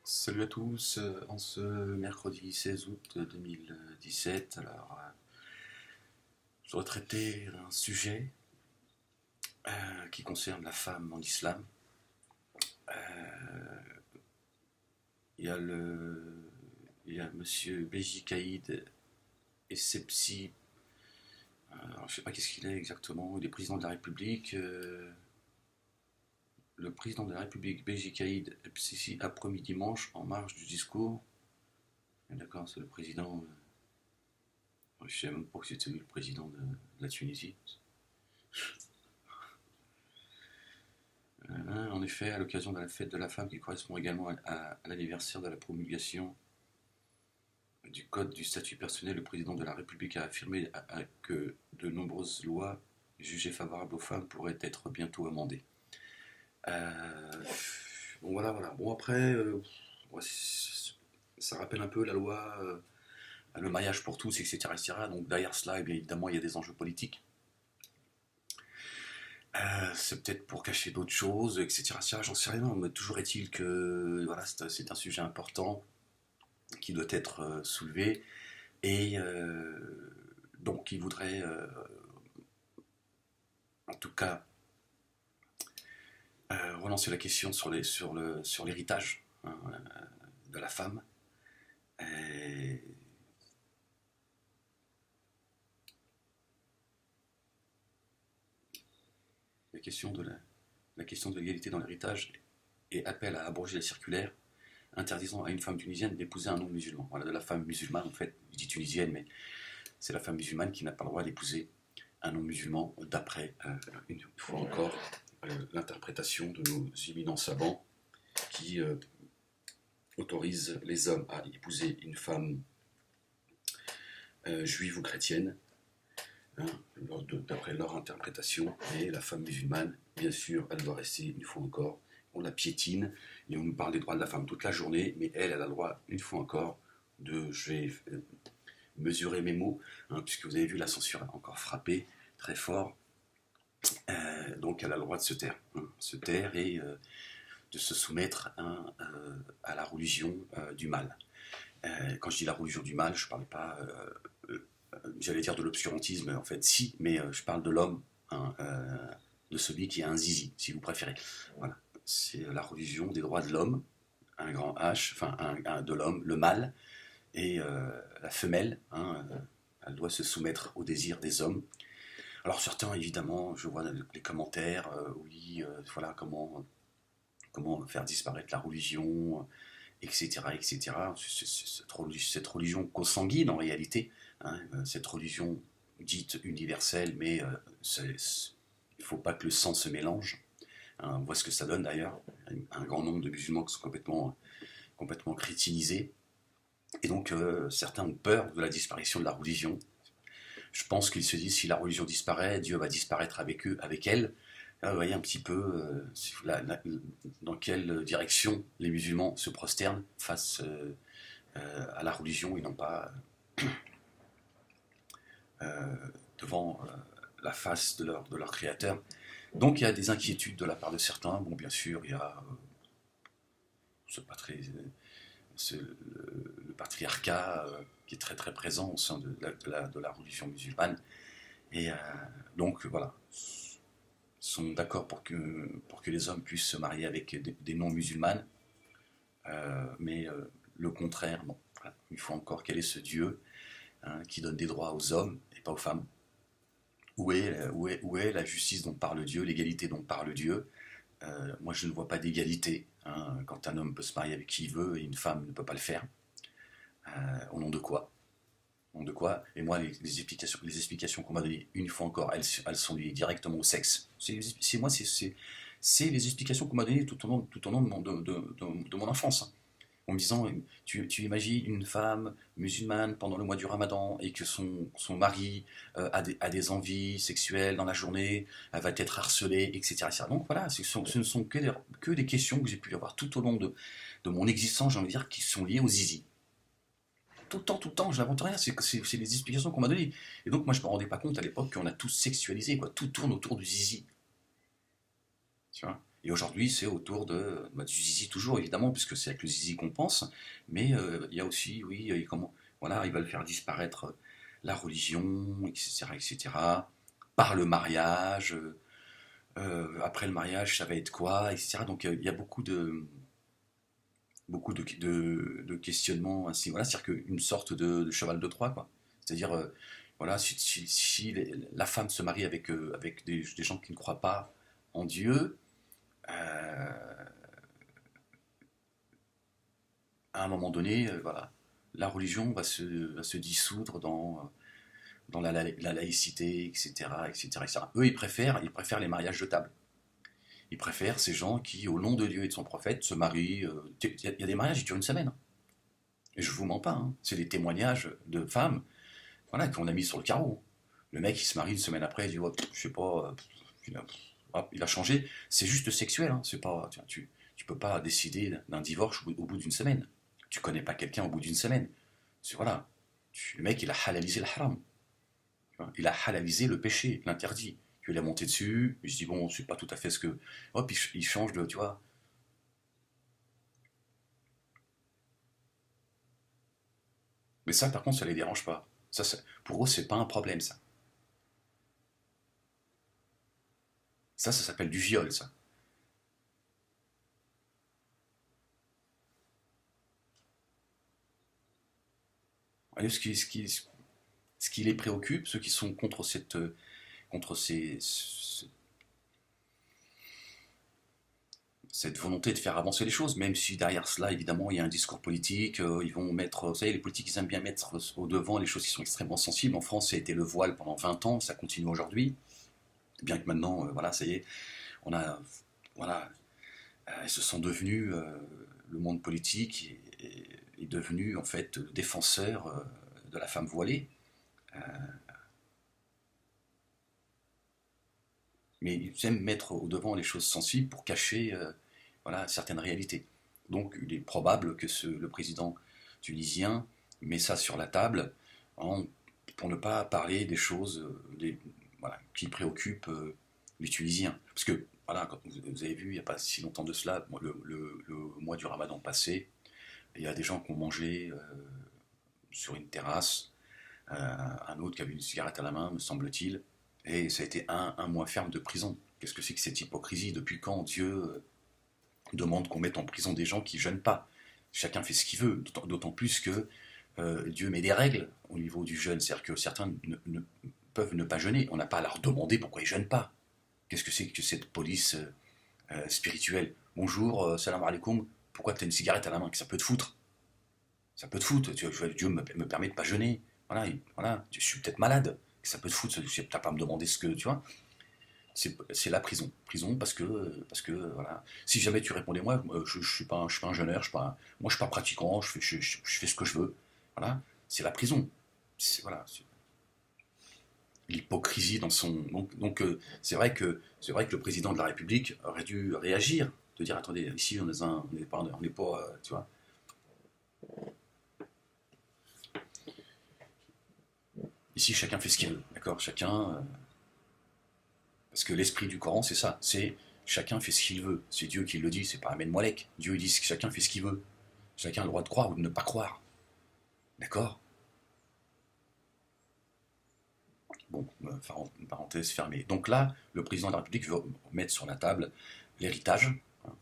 Salut à tous, en ce mercredi 16 août 2017, je voudrais traiter un sujet qui concerne la femme en islam. Euh, il y a il y a monsieur Beji Caïd Essebsi, alors je sais pas qu'est-ce qu'il est exactement, il est président de la République. Le président de la République Beji Caïd Essebsi a promis dimanche, en marge du discours, d'accord, c'est le président. Je ne savais même pas que c'était lui le président de la Tunisie. En effet, à l'occasion de la fête de la femme qui correspond également à l'anniversaire de la promulgation du Code du statut personnel, le président de la République a affirmé que de nombreuses lois jugées favorables aux femmes pourraient être bientôt amendées. Bon voilà, voilà. Bon après, ouais, ça rappelle un peu la loi, le mariage pour tous, etc., etc. Donc derrière cela, eh bien, évidemment, il y a des enjeux politiques. C'est peut-être pour cacher d'autres choses, etc. J'en sais rien, mais toujours est-il que voilà, c'est un sujet important qui doit être soulevé. Et donc, il voudrait, en tout cas, relancer la question sur l'héritage, hein, de la femme. Et la question la question de l'égalité dans l'héritage et appelle à abroger la circulaire interdisant à une femme tunisienne d'épouser un non-musulman. Voilà, de la femme musulmane, en fait, je dis tunisienne, mais c'est la femme musulmane qui n'a pas le droit d'épouser un non-musulman, d'après, une fois encore, l'interprétation de nos éminents savants qui autorisent les hommes à épouser une femme juive ou chrétienne, hein, d'après leur interprétation, et la femme musulmane, bien sûr, elle doit rester, une fois encore, on la piétine, et on nous parle des droits de la femme toute la journée, mais elle a le droit, une fois encore, je vais mesurer mes mots, hein, puisque vous avez vu, la censure a encore frappé très fort, donc elle a le droit de se taire et de se soumettre, hein, à la religion du mal. Quand je dis la religion du mal, je ne parle pas, j'allais dire de l'obscurantisme, en fait, si, mais je parle de l'homme, hein, de celui qui a un zizi, si vous préférez. Voilà, c'est la religion des droits de l'homme, un grand H, enfin, de l'homme, le mâle, et la femelle, hein, elle doit se soumettre aux désirs des hommes. Alors certains, évidemment, je vois les commentaires, oui, voilà, comment faire disparaître la religion, etc., etc. Cette religion consanguine, en réalité, hein, cette religion dite universelle, mais il ne faut pas que le sang se mélange. Hein, on voit ce que ça donne d'ailleurs, un grand nombre de musulmans qui sont complètement crétinisés. Et donc certains ont peur de la disparition de la religion. Je pense qu'ils se disent, si la religion disparaît, Dieu va disparaître avec eux, avec elle. Là, vous voyez un petit peu dans quelle direction les musulmans se prosternent face à la religion et non pas devant la face de leur créateur. Donc il y a des inquiétudes de la part de certains. Bon, bien sûr, il y a c'est pas très, c'est le patriarcat qui est très très présent au sein de la religion musulmane. Et donc voilà, sont d'accord pour que les hommes puissent se marier avec des non-musulmanes, mais le contraire, bon, voilà. Il faut encore quel est ce Dieu, hein, qui donne des droits aux hommes et pas aux femmes. Où est la justice dont parle Dieu, l'égalité dont parle Dieu? Moi je ne vois pas d'égalité, hein, quand un homme peut se marier avec qui il veut et une femme ne peut pas le faire. Au nom de quoi? Au nom de quoi? Et moi, les explications qu'on m'a données, une fois encore, elles sont liées directement au sexe. C'est les explications qu'on m'a données tout au long de mon enfance, hein. En me disant, tu imagines une femme musulmane pendant le mois du Ramadan et que son mari a des envies sexuelles dans la journée, elle va être harcelée, etc., etc. Donc voilà, ce ne sont que des questions que j'ai pu avoir tout au long de mon existence, j'ai envie de dire, qui sont liées au zizi. Tout le temps, je n'invente rien, c'est les explications qu'on m'a données. Et donc moi je ne me rendais pas compte à l'époque qu'on a tous sexualisé, quoi. Tout tourne autour du zizi. Tu vois. Et aujourd'hui, c'est autour du zizi toujours, évidemment, puisque c'est avec le zizi qu'on pense, mais il y a aussi, oui, comment, voilà, ils veulent faire disparaître la religion, etc., etc., par le mariage, après le mariage, ça va être quoi, etc. Donc il y a beaucoup de questionnements ainsi, voilà, c'est-à-dire qu'une sorte de cheval de Troie, quoi. C'est-à-dire, voilà, si la femme se marie avec des gens qui ne croient pas en Dieu, euh, à un moment donné, voilà, la religion va se dissoudre dans la laïcité, etc., etc., etc. Eux, ils préfèrent les mariages de table. Ils préfèrent ces gens qui, au nom de Dieu et de son prophète, se marient. Il y a des mariages qui durent une semaine, hein. Et je vous mens pas, hein. C'est des témoignages de femmes, voilà, qu'on a mis sur le carreau. Le mec, il se marie une semaine après, il dit, oh, je sais pas, il a changé. C'est juste sexuel, hein. C'est pas, tu peux pas décider d'un divorce au bout d'une semaine. Tu connais pas quelqu'un au bout d'une semaine. Voilà. Le mec, il a halalisé le haram. Il a halalisé le péché, l'interdit. Tu lui as monté dessus, il se dit, bon, c'est pas tout à fait ce que. Hop, il change de, tu vois. Mais ça, par contre, ça les dérange pas. Pour eux, c'est pas un problème, ça. Ça s'appelle du viol, ça. Et ce qui les préoccupe, ceux qui sont contre cette volonté de faire avancer les choses, même si derrière cela, évidemment, il y a un discours politique, ils vont mettre, vous savez, les politiques, ils aiment bien mettre au devant les choses qui sont extrêmement sensibles. En France, ça a été le voile pendant 20 ans, ça continue aujourd'hui, bien que maintenant, voilà, ça y est, on a, voilà, ils se sont devenus, le monde politique est devenu, en fait, défenseur de la femme voilée. Euh, mais ils aiment mettre au devant les choses sensibles pour cacher, voilà, certaines réalités. Donc il est probable que le président tunisien met ça sur la table, en- pour ne pas parler des choses, voilà, qui préoccupent les Tunisiens. Parce que, voilà, quand vous avez vu, il n'y a pas si longtemps de cela, le mois du Ramadan passé, il y a des gens qui ont mangé sur une terrasse, un autre qui avait une cigarette à la main, me semble-t-il, et ça a été un mois ferme de prison. Qu'est-ce que c'est que cette hypocrisie? Depuis quand Dieu demande qu'on mette en prison des gens qui ne jeûnent pas? Chacun fait ce qu'il veut, d'autant plus que Dieu met des règles au niveau du jeûne, c'est-à-dire que certains peuvent ne pas jeûner. On n'a pas à leur demander pourquoi ils ne jeûnent pas. Qu'est-ce que c'est que cette police spirituelle? Bonjour, salam alaikum, pourquoi tu as une cigarette à la main? Ça peut te foutre. Ça peut te foutre. Dieu me permet de ne pas jeûner. Voilà, voilà, je suis peut-être malade. Ça peut te foutre. Tu n'as pas à me demander ce que tu vois. C'est la prison. Prison parce que voilà. Si jamais tu répondais, moi, je suis pas un jeûneur, moi, je suis pas pratiquant, je fais ce que je veux. Voilà, c'est la prison. Voilà, l'hypocrisie dans son. C'est vrai que le président de la République aurait dû réagir, de dire, attendez, ici, on n'est pas, tu vois. Ici, chacun fait ce qu'il veut, d'accord. Parce que l'esprit du Coran, c'est ça. C'est chacun fait ce qu'il veut. C'est Dieu qui le dit, c'est pas Ahmed Moalek. Dieu dit que chacun fait ce qu'il veut. Chacun a le droit de croire ou de ne pas croire. D'accord. Bon, une parenthèse fermée. Donc là, le président de la République veut mettre sur la table l'héritage. Hein,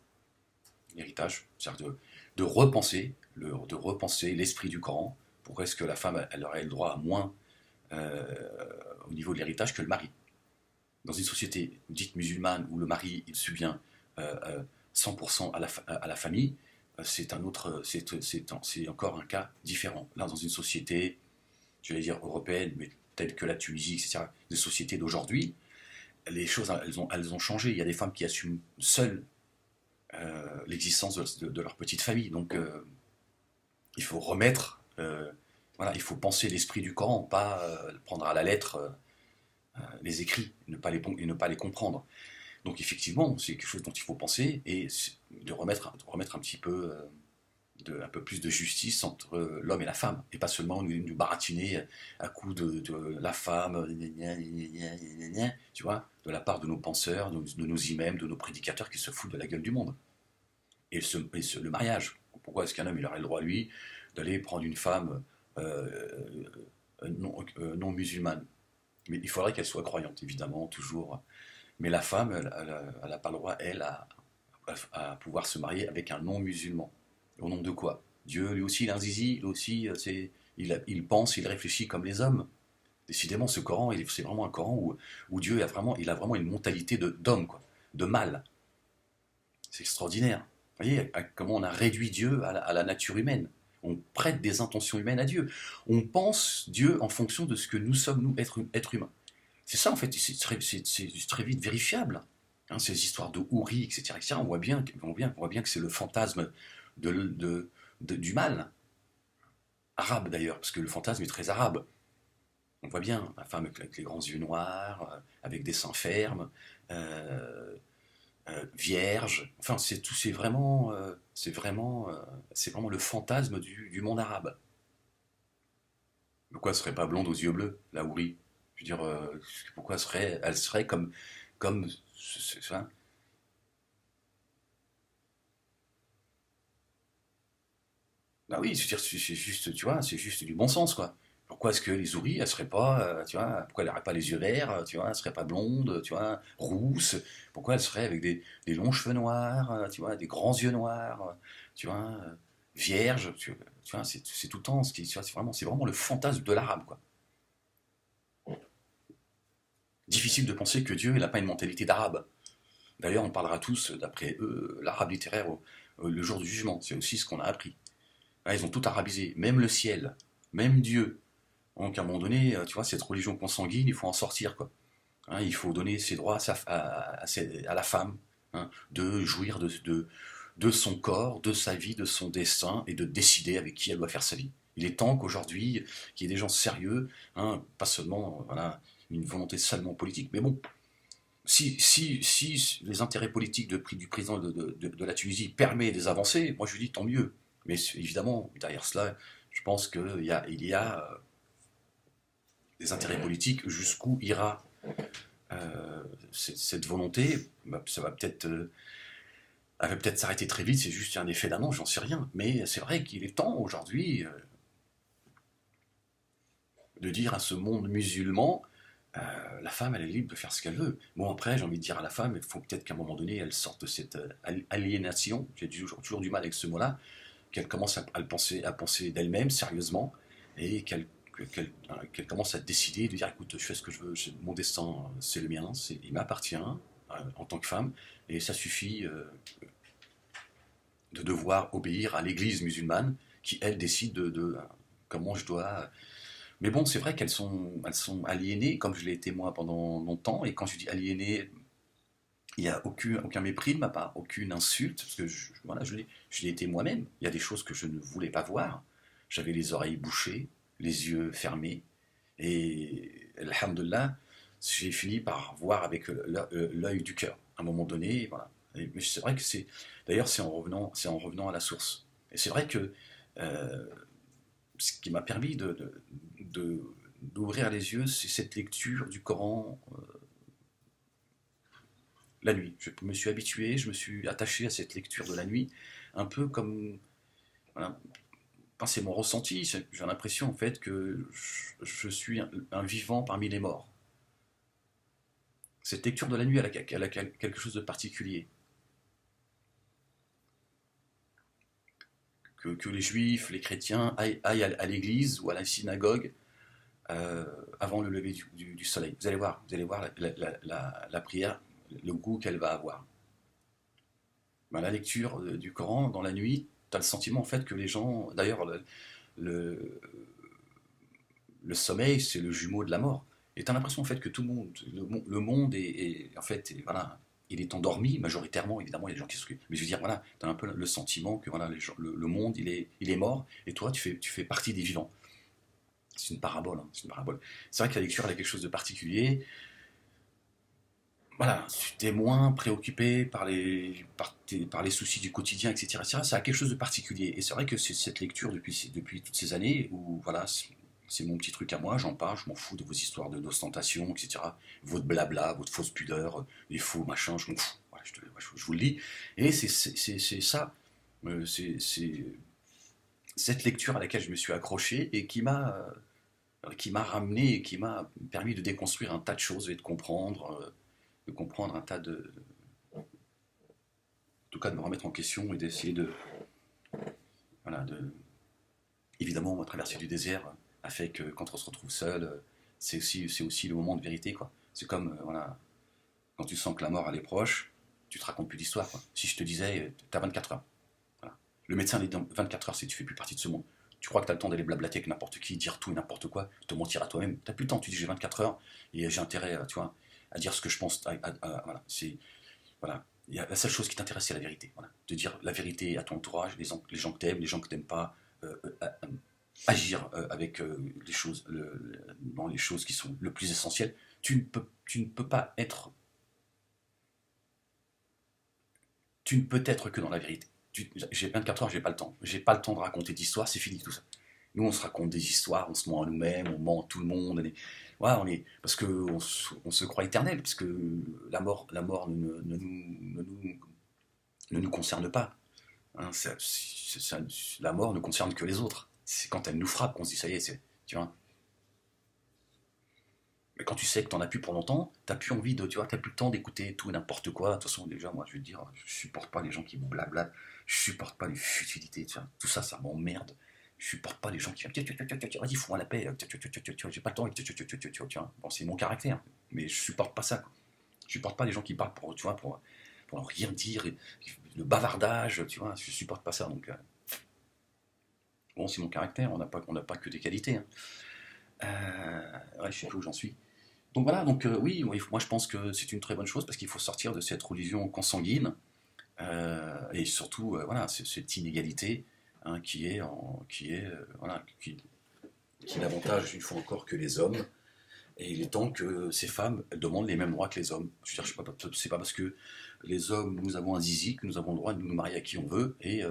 l'héritage, c'est-à-dire de repenser l'esprit du Coran. Pourquoi est-ce que la femme, elle aurait le droit à moins euh, au niveau de l'héritage que le mari? Dans une société dite musulmane où le mari il subvient 100% à la famille, c'est encore un cas différent. Là, dans une société, je vais dire européenne, mais telle que la Tunisie, etc., des sociétés d'aujourd'hui, les choses, elles ont changé. Il y a des femmes qui assument seules l'existence de leur petite famille. Donc, il faut remettre, voilà, il faut penser l'esprit du Coran, pas prendre à la lettre les écrits, et ne pas les comprendre. Donc effectivement, c'est quelque chose dont il faut penser et de remettre un petit peu, un peu plus de justice entre l'homme et la femme, et pas seulement nous baratiner à coups de la femme, gna gna gna gna gna gna, tu vois. de la part de nos penseurs, de nos imams, de nos prédicateurs qui se foutent de la gueule du monde. Le mariage. Pourquoi est-ce qu'un homme il aurait le droit, lui, d'aller prendre une femme non musulmane? Mais il faudrait qu'elle soit croyante, évidemment, toujours. Mais la femme, elle n'a pas le droit, elle, à pouvoir se marier avec un non-musulman. Au nom de quoi? Dieu, lui aussi, il a un zizi, lui aussi, il pense, il réfléchit comme les hommes. Décidément, ce Coran, c'est vraiment un Coran où Dieu il a vraiment une mentalité d'homme, quoi, de mal. C'est extraordinaire. Vous voyez comment on a réduit Dieu à la nature humaine. On prête des intentions humaines à Dieu. On pense Dieu en fonction de ce que nous sommes, nous, êtres humains. C'est ça, en fait, c'est très vite vérifiable. Hein, ces histoires de Houri, etc., etc., on voit bien que c'est le fantasme du mal. Arabe, d'ailleurs, parce que le fantasme est très arabe. On voit bien la femme avec les grands yeux noirs, avec des seins fermes, euh, vierge. Enfin, c'est vraiment le fantasme du monde arabe. Pourquoi elle serait pas blonde aux yeux bleus, la Houri? Je veux dire, pourquoi elle serait comme ça? Bah oui, je veux dire, c'est juste, tu vois, c'est juste du bon sens, quoi. Pourquoi est-ce que les Houris, elles seraient pas, tu vois, pourquoi elles n'auraient pas les yeux verts, tu vois, elles seraient pas blondes, tu vois, rousses, pourquoi elles seraient avec des longs cheveux noirs, tu vois, des grands yeux noirs, tu vois, vierges, tu vois, c'est tout le temps, tu vois, c'est vraiment le fantasme de l'arabe, quoi. Difficile de penser que Dieu, il n'a pas une mentalité d'arabe. D'ailleurs, on parlera tous, d'après eux, l'arabe littéraire le jour du jugement, c'est aussi ce qu'on a appris. Là, ils ont tout arabisé, même le ciel, même Dieu. Donc à un moment donné, tu vois, cette religion consanguine, il faut en sortir, quoi. Hein, il faut donner ses droits à la femme, hein, de jouir de son corps, de sa vie, de son destin, et de décider avec qui elle doit faire sa vie. Il est temps qu'aujourd'hui, qu'il y ait des gens sérieux, hein, pas seulement voilà, une volonté seulement politique, mais bon, si les intérêts politiques du président de la Tunisie permettent des avancées, moi je dis tant mieux. Mais évidemment, derrière cela, je pense qu'il y a des intérêts politiques, jusqu'où ira cette volonté. Ça va peut-être elle va peut-être s'arrêter très vite, c'est juste un effet d'annonce, j'en sais rien. Mais c'est vrai qu'il est temps aujourd'hui de dire à ce monde musulman, la femme, elle est libre de faire ce qu'elle veut. Bon, après, j'ai envie de dire à la femme, il faut peut-être qu'à un moment donné, elle sorte de cette aliénation, j'ai toujours du mal avec ce mot-là, qu'elle commence à penser d'elle-même sérieusement, et qu'elle commence à décider, de dire, écoute, je fais ce que je veux, mon destin, c'est le mien, il m'appartient, en tant que femme, et ça suffit de devoir obéir à l'église musulmane, qui, elle, décide comment je dois. Mais bon, c'est vrai elles sont aliénées, comme je l'ai été moi pendant longtemps, et quand je dis aliénées, il n'y a aucun mépris de ma part, aucune insulte, parce que voilà, je l'ai été moi-même. Il y a des choses que je ne voulais pas voir. J'avais les oreilles bouchées, les yeux fermés, et alhamdoulilah, j'ai fini par voir avec l'œil du cœur, à un moment donné, voilà. Mais c'est vrai que d'ailleurs, c'est en revenant à la source. Et c'est vrai que euh, ce qui m'a permis d'ouvrir les yeux, c'est cette lecture du Coran la nuit. Je me suis habitué, je me suis attaché à cette lecture de la nuit, un peu comme. Voilà, enfin, c'est mon ressenti, j'ai l'impression en fait que je suis un vivant parmi les morts. Cette lecture de la nuit, elle a quelque chose de particulier. Que les juifs, les chrétiens aillent à l'église ou à la synagogue euh, avant le lever du soleil. Vous allez voir la prière, le goût qu'elle va avoir. Ben, la lecture du Coran dans la nuit, tu as le sentiment en fait que les gens. D'ailleurs, le, le sommeil, c'est le jumeau de la mort. Et tu as l'impression en fait que tout le monde en fait, voilà, il est endormi majoritairement. Évidemment, il y a des gens qui se. Mais je veux dire, voilà, tu as un peu le sentiment que voilà, le monde, il est mort, et toi, tu fais partie des vivants. C'est une parabole, hein, c'est une parabole. C'est vrai que la lecture, elle a quelque chose de particulier. Voilà, tu es moins préoccupé par les soucis du quotidien, etc., etc. Ça a quelque chose de particulier. Et c'est vrai que c'est cette lecture depuis toutes ces années où, voilà, C'est mon petit truc à moi, j'en parle, je m'en fous de vos histoires d'ostentation, etc. Votre blabla, votre fausse pudeur, les faux machins, je m'en fous. Voilà, je vous le dis. Et c'est ça, c'est cette lecture à laquelle je me suis accroché et qui m'a ramené et qui m'a permis de déconstruire un tas de choses et de comprendre un tas en tout cas de me remettre en question et d'essayer voilà, évidemment, la traversée du désert a fait que quand on se retrouve seul, c'est aussi le moment de vérité, quoi. C'est comme, voilà, quand tu sens que la mort, elle est proche, tu te racontes plus d'histoire, quoi. Si je te disais, t'as 24 heures, voilà. Le médecin dit 24 heures, c'est que tu fais plus partie de ce monde. Tu crois que t'as le temps d'aller blablater avec n'importe qui, dire tout et n'importe quoi, te mentir à toi-même. T'as plus le temps, tu dis j'ai 24 heures et j'ai intérêt, tu vois, à dire ce que je pense. Voilà, voilà. La seule chose qui t'intéresse, c'est la vérité. Voilà. De dire la vérité à ton entourage, les gens que t'aimes, les gens que t'aimes pas, agir avec dans les choses qui sont le plus essentielles. Tu ne peux pas être, tu ne peux être que dans la vérité. J'ai 24 heures, j'ai pas le temps. J'ai pas le temps de raconter d'histoires, c'est fini tout ça. Nous, on se raconte des histoires, on se ment à nous-mêmes, on ment à tout le monde. Voilà, parce qu'on on se croit éternel, parce que la mort ne nous concerne pas. Hein, la mort ne concerne que les autres. C'est quand elle nous frappe qu'on se dit ça y est, tu vois. Mais quand tu sais que t'en as plus pour longtemps, t'as plus envie de, tu vois, t'as plus le temps d'écouter tout et n'importe quoi. De toute façon, déjà, moi, je veux te dire, je supporte pas les gens qui blablatent, je supporte pas les futilités, tu vois. Tout ça, ça m'emmerde. Je supporte pas les gens qui vas-y, fous-moi la paix, j'ai pas le temps, tu vois. Bon, c'est mon caractère, mais je supporte pas ça, quoi. Je supporte pas les gens qui parlent pour, tu vois, pour rien dire, le bavardage, tu vois, je supporte pas ça, donc bon, c'est mon caractère, on n'a pas que des qualités, hein. Ouais, je sais plus où j'en suis. Donc voilà, donc oui, moi je pense que c'est une très bonne chose parce qu'il faut sortir de cette religion consanguine et surtout voilà, cette inégalité hein, voilà, qui n'avantage une fois encore que les hommes. Et il est temps que ces femmes elles demandent les mêmes droits que les hommes. Je veux dire, c'est pas parce que les hommes, nous avons un zizi que nous avons le droit de nous marier à qui on veut et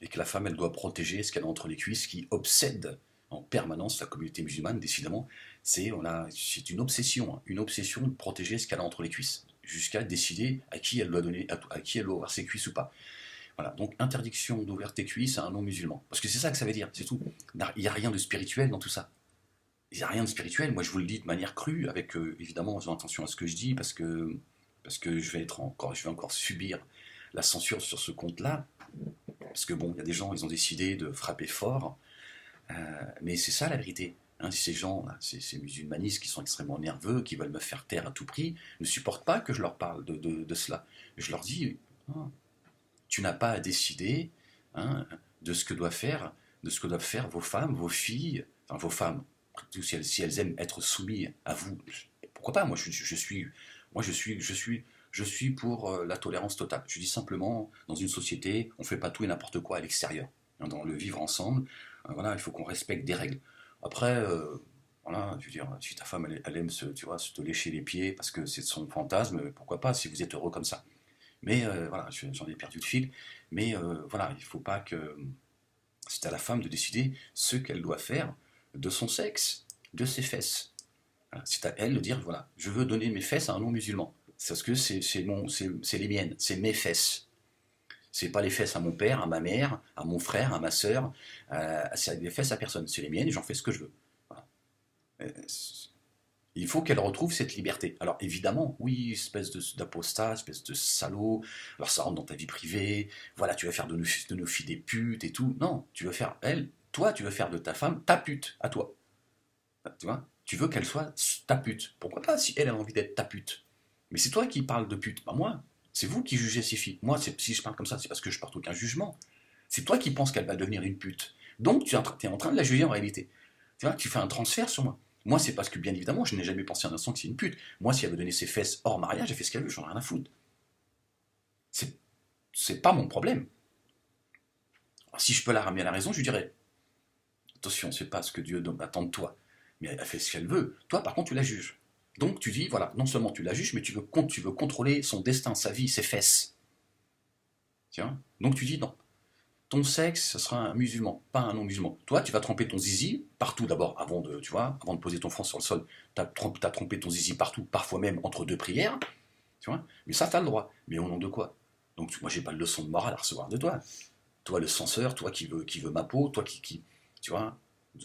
que la femme, elle doit protéger ce qu'elle a entre les cuisses qui obsède en permanence la communauté musulmane, décidément. C'est une obsession de protéger ce qu'elle a entre les cuisses, jusqu'à décider à qui elle doit donner, à qui elle doit ouvrir ses cuisses ou pas. Voilà, donc interdiction d'ouvrir tes cuisses à un non-musulman. Parce que c'est ça que ça veut dire, c'est tout. Il n'y a rien de spirituel dans tout ça. Il n'y a rien de spirituel. Moi, je vous le dis de manière crue, avec évidemment, en faisant attention à ce que je dis, parce que je vais encore subir la censure sur ce compte-là. Parce que bon, il y a des gens, ils ont décidé de frapper fort, mais c'est ça la vérité. Hein, ces gens, ces musulmanistes qui sont extrêmement nerveux, qui veulent me faire taire à tout prix, ne supportent pas que je leur parle de cela. Je leur dis, ah, tu n'as pas à décider hein, de ce que doivent faire vos femmes, vos filles, enfin vos femmes, si elles aiment être soumises à vous, pourquoi pas, je suis pour la tolérance totale. Je dis simplement, dans une société, on ne fait pas tout et n'importe quoi à l'extérieur. Hein, dans le vivre ensemble, voilà, il faut qu'on respecte des règles. Après, voilà, je veux dire, si ta femme, elle aime tu vois, se te lécher les pieds parce que c'est son fantasme, pourquoi pas, si vous êtes heureux comme ça. Mais voilà, j'en ai perdu le fil. Mais voilà, il ne faut pas que c'est à la femme de décider ce qu'elle doit faire de son sexe, de ses fesses. Voilà, c'est à elle de dire, voilà, je veux donner mes fesses à un non-musulman. C'est parce que c'est les miennes, c'est mes fesses. C'est pas les fesses à mon père, à ma mère, à mon frère, à ma sœur. C'est les fesses à personne. C'est les miennes et j'en fais ce que je veux. Voilà. Euh, il faut qu'elle retrouve cette liberté. Alors évidemment, oui, espèce d'apostat, espèce de salaud, alors ça rentre dans ta vie privée, voilà, tu vas faire de nos filles des putes et tout. Non, tu veux faire, toi, tu veux faire de ta femme ta pute, à toi. Tu vois. Tu veux qu'elle soit ta pute. Pourquoi pas si elle a envie d'être ta pute. Mais c'est toi qui parles de pute, pas moi. C'est vous qui jugez ces filles. Moi, si je parle comme ça, c'est parce que je porte aucun jugement. C'est toi qui penses qu'elle va devenir une pute. Donc tu es en train de la juger en réalité. Tu vois, tu fais un transfert sur moi. Moi, c'est parce que, bien évidemment, je n'ai jamais pensé un instant que c'est une pute. Moi, si elle veut donner ses fesses hors mariage, elle fait ce qu'elle veut, j'en ai rien à foutre. C'est, c'est pas mon problème. Alors, si je peux la ramener à la raison, je lui dirais attention, c'est pas ce que Dieu attend de toi. Mais elle fait ce qu'elle veut. Toi, par contre, tu la juges. Donc, tu dis voilà, non seulement tu la juges, mais tu veux contrôler son destin, sa vie, ses fesses. Tiens. Donc, tu dis non. ton sexe, ce sera un musulman, pas un non-musulman. Toi, tu vas tremper ton zizi partout d'abord, avant de, tu vois, avant de poser ton front sur le sol. T'as trempé ton zizi partout, parfois même entre deux prières, tu vois. Mais ça, t'as le droit. Mais au nom de quoi? Donc, moi, j'ai pas de leçon de morale à recevoir de toi. Toi, le censeur, toi qui veut ma peau, toi tu vois,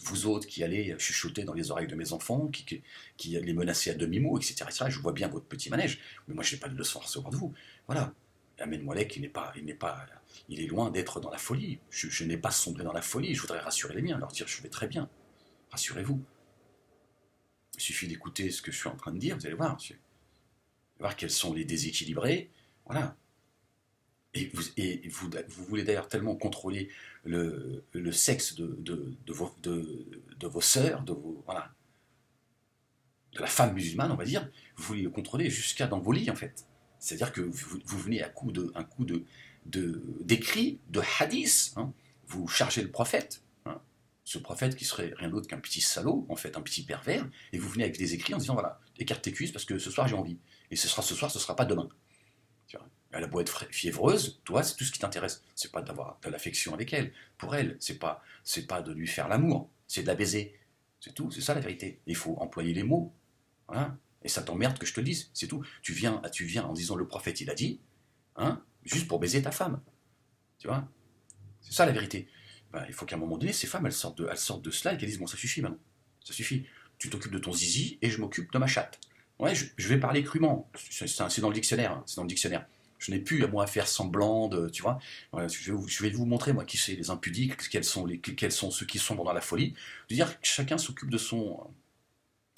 vous autres qui allez chuchoter dans les oreilles de mes enfants, qui les menacer à demi-mot, etc., Je vois bien votre petit manège, mais moi, je n'ai pas de leçon à recevoir de vous. Voilà. Amen Moalek, il est loin d'être dans la folie. Je n'ai pas sombré dans la folie. Je voudrais rassurer les miens, leur dire je vais très bien. Rassurez-vous. Il suffit d'écouter ce que je suis en train de dire, vous allez voir, monsieur. Vous allez voir quels sont les déséquilibrés. Voilà. Vous voulez d'ailleurs tellement contrôler le sexe de vos sœurs, voilà, de la femme musulmane, on va dire, vous voulez le contrôler jusqu'à dans vos lits, en fait. C'est-à-dire que vous venez à un coup d'écrit, de hadith, hein, vous chargez le prophète, hein, ce prophète qui serait rien d'autre qu'un petit salaud, en fait, un petit pervers, et vous venez avec des écrits en disant, voilà, écarte tes cuisses parce que ce soir j'ai envie. Et ce sera ce soir, ce sera pas demain. Elle a beau être fiévreuse, toi, c'est tout ce qui t'intéresse. C'est pas d'avoir de l'affection avec elle. Pour elle, c'est pas de lui faire l'amour, c'est de la baiser. C'est tout, c'est ça la vérité. Il faut employer les mots. Voilà. Et ça t'emmerde que je te le dise, c'est tout. Tu viens en disant le prophète il a dit, hein, juste pour baiser ta femme. Tu vois. C'est ça la vérité. Ben, il faut qu'à un moment donné, ces femmes, elles sortent de cela et qu'elles disent bon, ça suffit maintenant. Ça suffit. Tu t'occupes de ton zizi et je m'occupe de ma chatte. Ouais, je vais parler crûment. C'est dans le dictionnaire. Hein, c'est dans le dictionnaire. Je n'ai plus, moi, à faire semblant de, tu vois. Voilà, je vais vous montrer, moi, qui c'est les impudiques, quels sont ceux qui sont dans la folie. De dire que chacun s'occupe de son,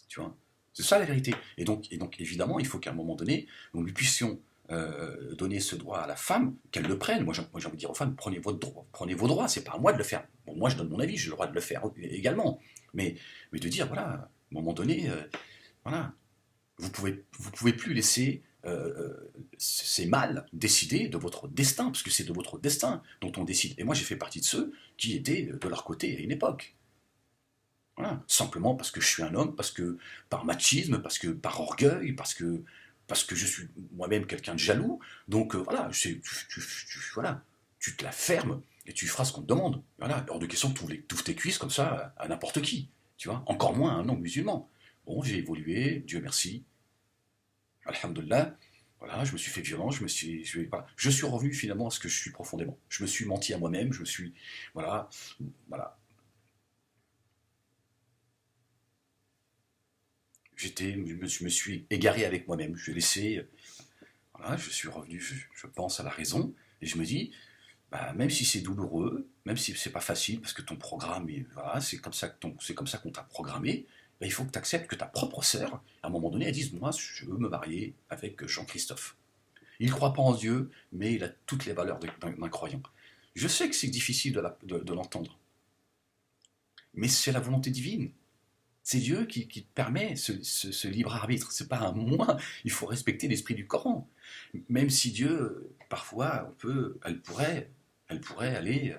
tu vois. C'est ça la vérité. Et donc, évidemment, il faut qu'à un moment donné, nous lui puissions donner ce droit à la femme, qu'elle le prenne. Moi, j'ai envie de dire aux femmes, prenez vos droits, c'est pas à moi de le faire. Bon, moi, je donne mon avis, j'ai le droit de le faire également. Mais de dire, voilà, à un moment donné, voilà, vous pouvez plus laisser ces mâles décider de votre destin, parce que c'est de votre destin dont on décide. Et moi, j'ai fait partie de ceux qui étaient de leur côté à une époque. Voilà. Simplement parce que je suis un homme, parce que par machisme, parce que par orgueil, parce que je suis moi-même quelqu'un de jaloux. Donc voilà, voilà, tu te la fermes et tu feras ce qu'on te demande. Voilà, hors de question que tu ouvres tes cuisses comme ça à n'importe qui. Tu vois, encore moins à un non-musulman. Bon, j'ai évolué, Dieu merci, alhamdoulilah. Voilà, je me suis fait violent, voilà. Je suis revenu finalement à ce que je suis profondément. Je me suis menti à moi-même, voilà, voilà, je me suis égaré avec moi-même. Je laissé, voilà, je suis revenu, je pense à la raison, et je me dis, bah, même si c'est douloureux, même si c'est pas facile, parce que ton programme, voilà, c'est comme ça qu'on t'a programmé, bah, il faut que tu acceptes que ta propre sœur, à un moment donné, elle dise, moi, je veux me marier avec Jean-Christophe. Il ne croit pas en Dieu, mais il a toutes les valeurs d'un croyant. Je sais que c'est difficile de l'entendre, mais c'est la volonté divine. C'est Dieu qui te permet ce libre arbitre. C'est pas un moi. Il faut respecter l'esprit du Coran. Même si Dieu, parfois, elle pourrait aller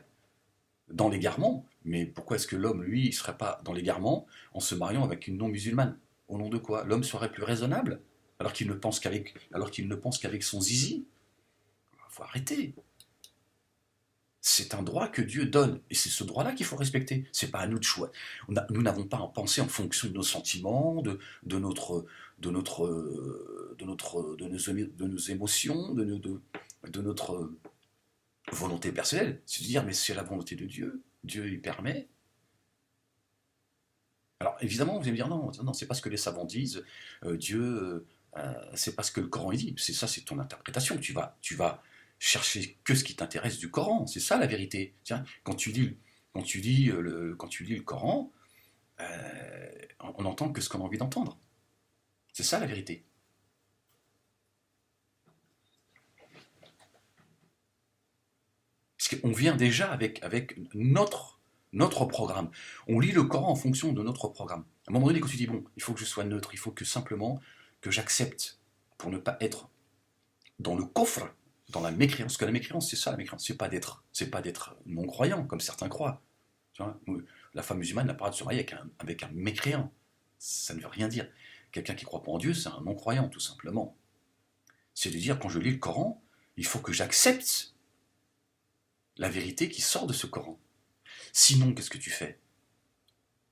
dans l'égarement. Mais pourquoi est-ce que l'homme, lui, ne serait pas dans l'égarement en se mariant avec une non-musulmane? Au nom de quoi? L'homme serait plus raisonnable alors qu'il ne pense qu'avec son zizi. Il faut arrêter. C'est un droit que Dieu donne, et c'est ce droit-là qu'il faut respecter. C'est pas à nous de choix. Nous n'avons pas à penser en fonction de nos sentiments, de notre, de notre, de nos émotions, de notre volonté personnelle. C'est de dire, mais c'est la volonté de Dieu. Dieu y permet. Alors évidemment, vous allez me dire, non, non, c'est pas ce que les savants disent. Dieu, c'est pas ce que le Coran dit. C'est ça, c'est ton interprétation. Tu vas chercher que ce qui t'intéresse du Coran. C'est ça la vérité. Tiens, quand tu lis le Coran, on n'entend que ce qu'on a envie d'entendre. C'est ça la vérité. Parce qu'on vient déjà avec notre programme. On lit le Coran en fonction de notre programme. À un moment donné, quand tu dis, bon, il faut que je sois neutre, il faut que simplement que j'accepte pour ne pas être dans le coffre, dans la mécréance. Parce que la mécréance, c'est ça la mécréance. C'est pas d'être non-croyant, comme certains croient. Tu vois, la femme musulmane n'a pas le droit de se marier avec un mécréant. Ça ne veut rien dire. Quelqu'un qui ne croit pas en Dieu, c'est un non-croyant, tout simplement. C'est de dire, quand je lis le Coran, il faut que j'accepte la vérité qui sort de ce Coran. Sinon, qu'est-ce que tu fais?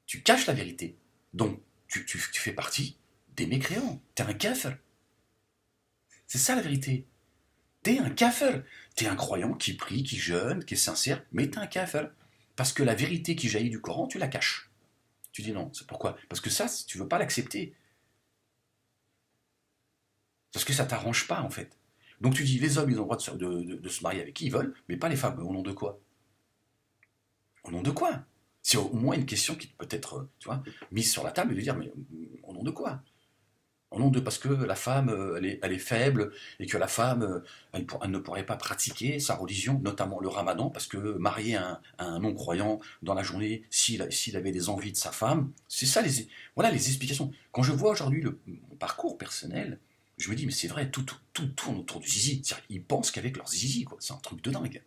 Tu caches la vérité. Donc, tu fais partie des mécréants. T'es un kafir. C'est ça la vérité. T'es un kafir. T'es un croyant qui prie, qui jeûne, qui est sincère, mais t'es un kafir. Parce que la vérité qui jaillit du Coran, tu la caches. Tu dis non, c'est pourquoi? Parce que ça, tu veux pas l'accepter. Parce que ça t'arrange pas, en fait. Donc tu dis, les hommes, ils ont le droit de se marier avec qui ils veulent, mais pas les femmes. Au nom de quoi? Au nom de quoi? C'est au moins une question qui peut être, tu vois, mise sur la table et de dire, mais au nom de quoi? Au nom de parce que la femme, elle est faible et que la femme, elle ne pourrait pas pratiquer sa religion, notamment le ramadan, parce que marier un non-croyant dans la journée, s'il avait des envies de sa femme, c'est ça, voilà les explications. Quand je vois aujourd'hui mon parcours personnel, je me dis, mais c'est vrai, tout tourne autour du zizi. Ils pensent qu'avec leur zizi, quoi. C'est un truc de dingue.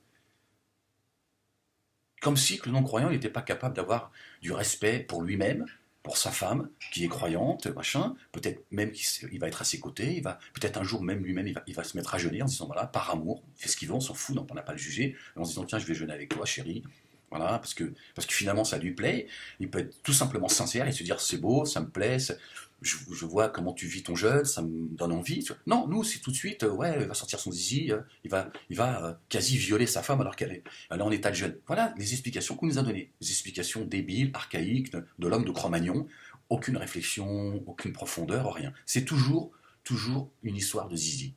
Comme si le non-croyant n'était pas capable d'avoir du respect pour lui-même, pour sa femme, qui est croyante, machin, peut-être même qu'il va être à ses côtés, peut-être un jour même lui-même, il va se mettre à jeûner en disant, voilà, par amour, il fait ce qu'il veut, on s'en fout, donc on n'a pas à le juger, en se disant, tiens, je vais jeûner avec toi, chérie, voilà, parce que finalement ça lui plaît, il peut être tout simplement sincère et se dire, c'est beau, ça me plaît, je vois comment tu vis ton jeûne, ça me donne envie. Non, nous, c'est tout de suite, ouais, il va sortir son zizi, il va quasi violer sa femme alors elle est en état de jeûne. Voilà les explications qu'on nous a données. Les explications débiles, archaïques, de l'homme de Cro-Magnon. Aucune réflexion, aucune profondeur, rien. C'est toujours une histoire de zizi.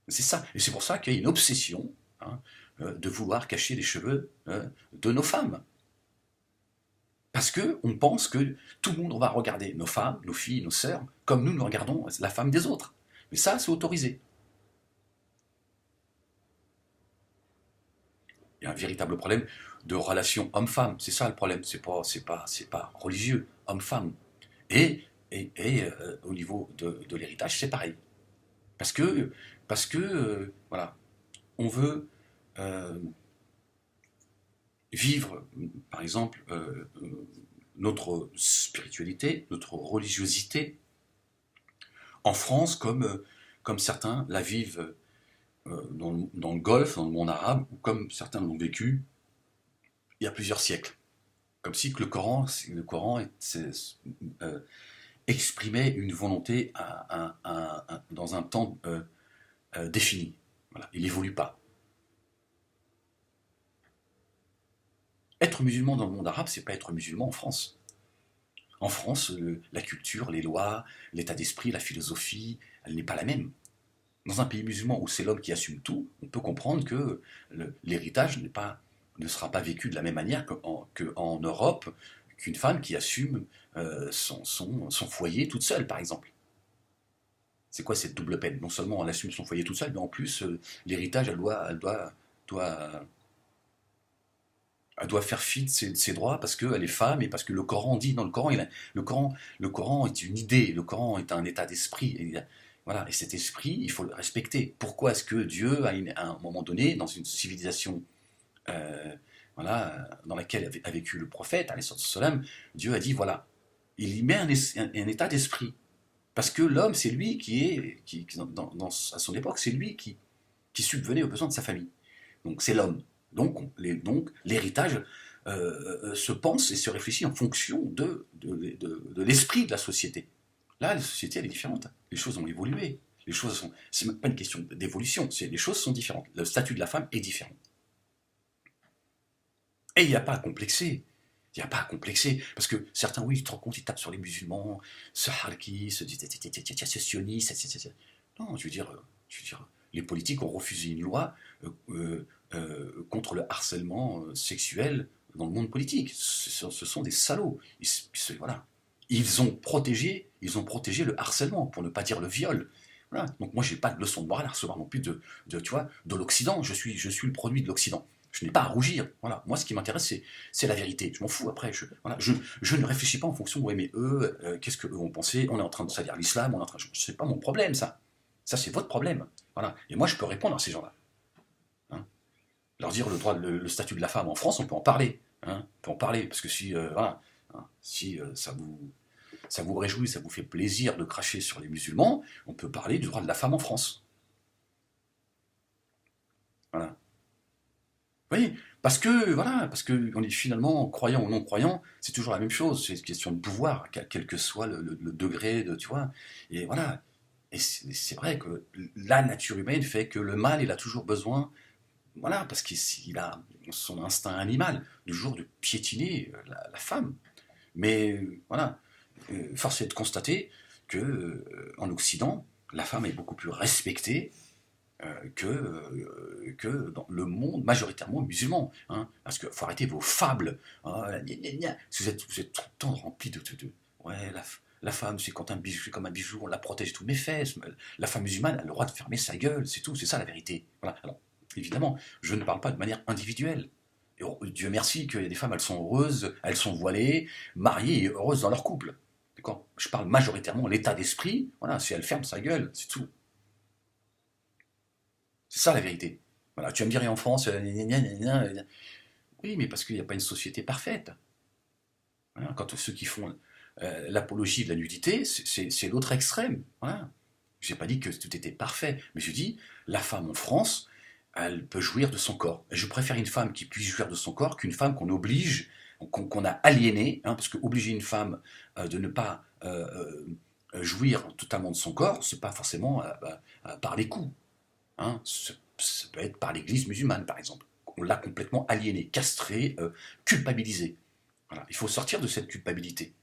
C'est ça. Et c'est pour ça qu'il y a une obsession, hein, de vouloir cacher les cheveux de nos femmes. Parce qu'on pense que tout le monde va regarder nos femmes, nos filles, nos sœurs, comme nous regardons la femme des autres. Mais ça, c'est autorisé. Il y a un véritable problème de relation homme-femme. C'est ça le problème. C'est pas religieux, homme-femme. Et au niveau de l'héritage, c'est pareil. Parce que, voilà, on veut vivre, par exemple, notre spiritualité, notre religiosité, en France, comme certains la vivent dans le Golfe, dans le monde arabe, ou comme certains l'ont vécu il y a plusieurs siècles. Comme si que le Coran exprimait une volonté dans un temps défini. Voilà, il n'évolue pas. Être musulman dans le monde arabe, c'est pas être musulman en France. En France, la culture, les lois, l'état d'esprit, la philosophie, elle n'est pas la même. Dans un pays musulman où c'est l'homme qui assume tout, on peut comprendre que l'héritage ne sera pas vécu de la même manière qu'en Europe, qu'une femme qui assume son foyer toute seule, par exemple. C'est quoi cette double peine? Non seulement elle assume son foyer toute seule, mais en plus, l'héritage, elle doit faire fi de ses droits parce qu'elle est femme et parce que le Coran dit, dans le Coran est une idée, le Coran est un état d'esprit. Voilà, et cet esprit, il faut le respecter. Pourquoi est-ce que Dieu, à un moment donné, dans une civilisation voilà, dans laquelle a vécu le prophète, Dieu a dit, voilà, il y met un état d'esprit. Parce que l'homme, c'est lui à son époque, c'est lui qui subvenait aux besoins de sa famille. Donc c'est l'homme. Donc l'héritage se pense et se réfléchit en fonction de l'esprit de la société. Là, la société, elle est différente. Les choses ont évolué. C'est même pas une question d'évolution, les choses sont différentes. Le statut de la femme est différent. Et il n'y a pas à complexer. Il n'y a pas à complexer. Parce que certains, oui, tu te rends compte, ils tapent sur les musulmans, ce harki, ce sioniste, etc. Non, je veux dire, les politiques ont refusé une loi contre le harcèlement sexuel dans le monde politique. Ce sont des salauds. Voilà. Ils ont protégé le harcèlement, pour ne pas dire le viol. Voilà. Donc moi, j'ai pas de leçon de morale à recevoir non plus de l'Occident. Je suis le produit de l'Occident. Je n'ai pas à rougir. Voilà. Moi, ce qui m'intéresse, c'est la vérité. Je m'en fous après. Je ne réfléchis pas en fonction de, ouais, mais eux, qu'est-ce qu'eux vont penser? On est en train de salir l'islam, c'est pas mon problème, ça. Ça, c'est votre problème. Voilà. Et moi, je peux répondre à ces gens-là. Hein, leur dire le statut de la femme en France, on peut en parler. Hein, on peut en parler. Parce que voilà, hein, si ça vous réjouit, ça vous fait plaisir de cracher sur les musulmans, on peut parler du droit de la femme en France. Voilà. Oui, parce que on est finalement, croyant ou non croyant, c'est toujours la même chose, c'est une question de pouvoir, quel que soit le degré de, tu vois, et voilà. Et c'est vrai que la nature humaine fait que le mâle, il a toujours besoin, voilà, parce qu'il a son instinct animal, toujours de piétiner la femme. Mais voilà, force est de constater que en Occident, la femme est beaucoup plus respectée que dans le monde majoritairement musulman. Hein, parce qu'il faut arrêter vos fables. Hein, vous êtes tout le temps rempli ouais, la femme, c'est quand un bijou, c'est comme un bijou, on la protège tous mes fesses. La femme musulmane a le droit de fermer sa gueule, c'est tout, c'est ça la vérité. Voilà. Alors, évidemment, je ne parle pas de manière individuelle. Et Dieu merci qu'il y a des femmes, elles sont heureuses, elles sont voilées, mariées et heureuses dans leur couple. D'accord. Je parle majoritairement l'état d'esprit. Voilà, si elle ferme sa gueule, c'est tout. C'est ça la vérité. Voilà, tu vas me dire, et en France, oui, mais parce qu'il n'y a pas une société parfaite. Voilà, quand ceux qui font l'apologie de la nudité, c'est l'autre extrême. Voilà. Je n'ai pas dit que tout était parfait, mais je dis, la femme en France, elle peut jouir de son corps. Et je préfère une femme qui puisse jouir de son corps qu'une femme qu'on oblige, qu'on a aliénée, hein, parce qu'obliger une femme de ne pas jouir totalement de son corps, c'est pas forcément par les coups. Hein, ça peut être par l'Église musulmane, par exemple. On l'a complètement aliéné, castré, culpabilisé. Voilà. Il faut sortir de cette culpabilité.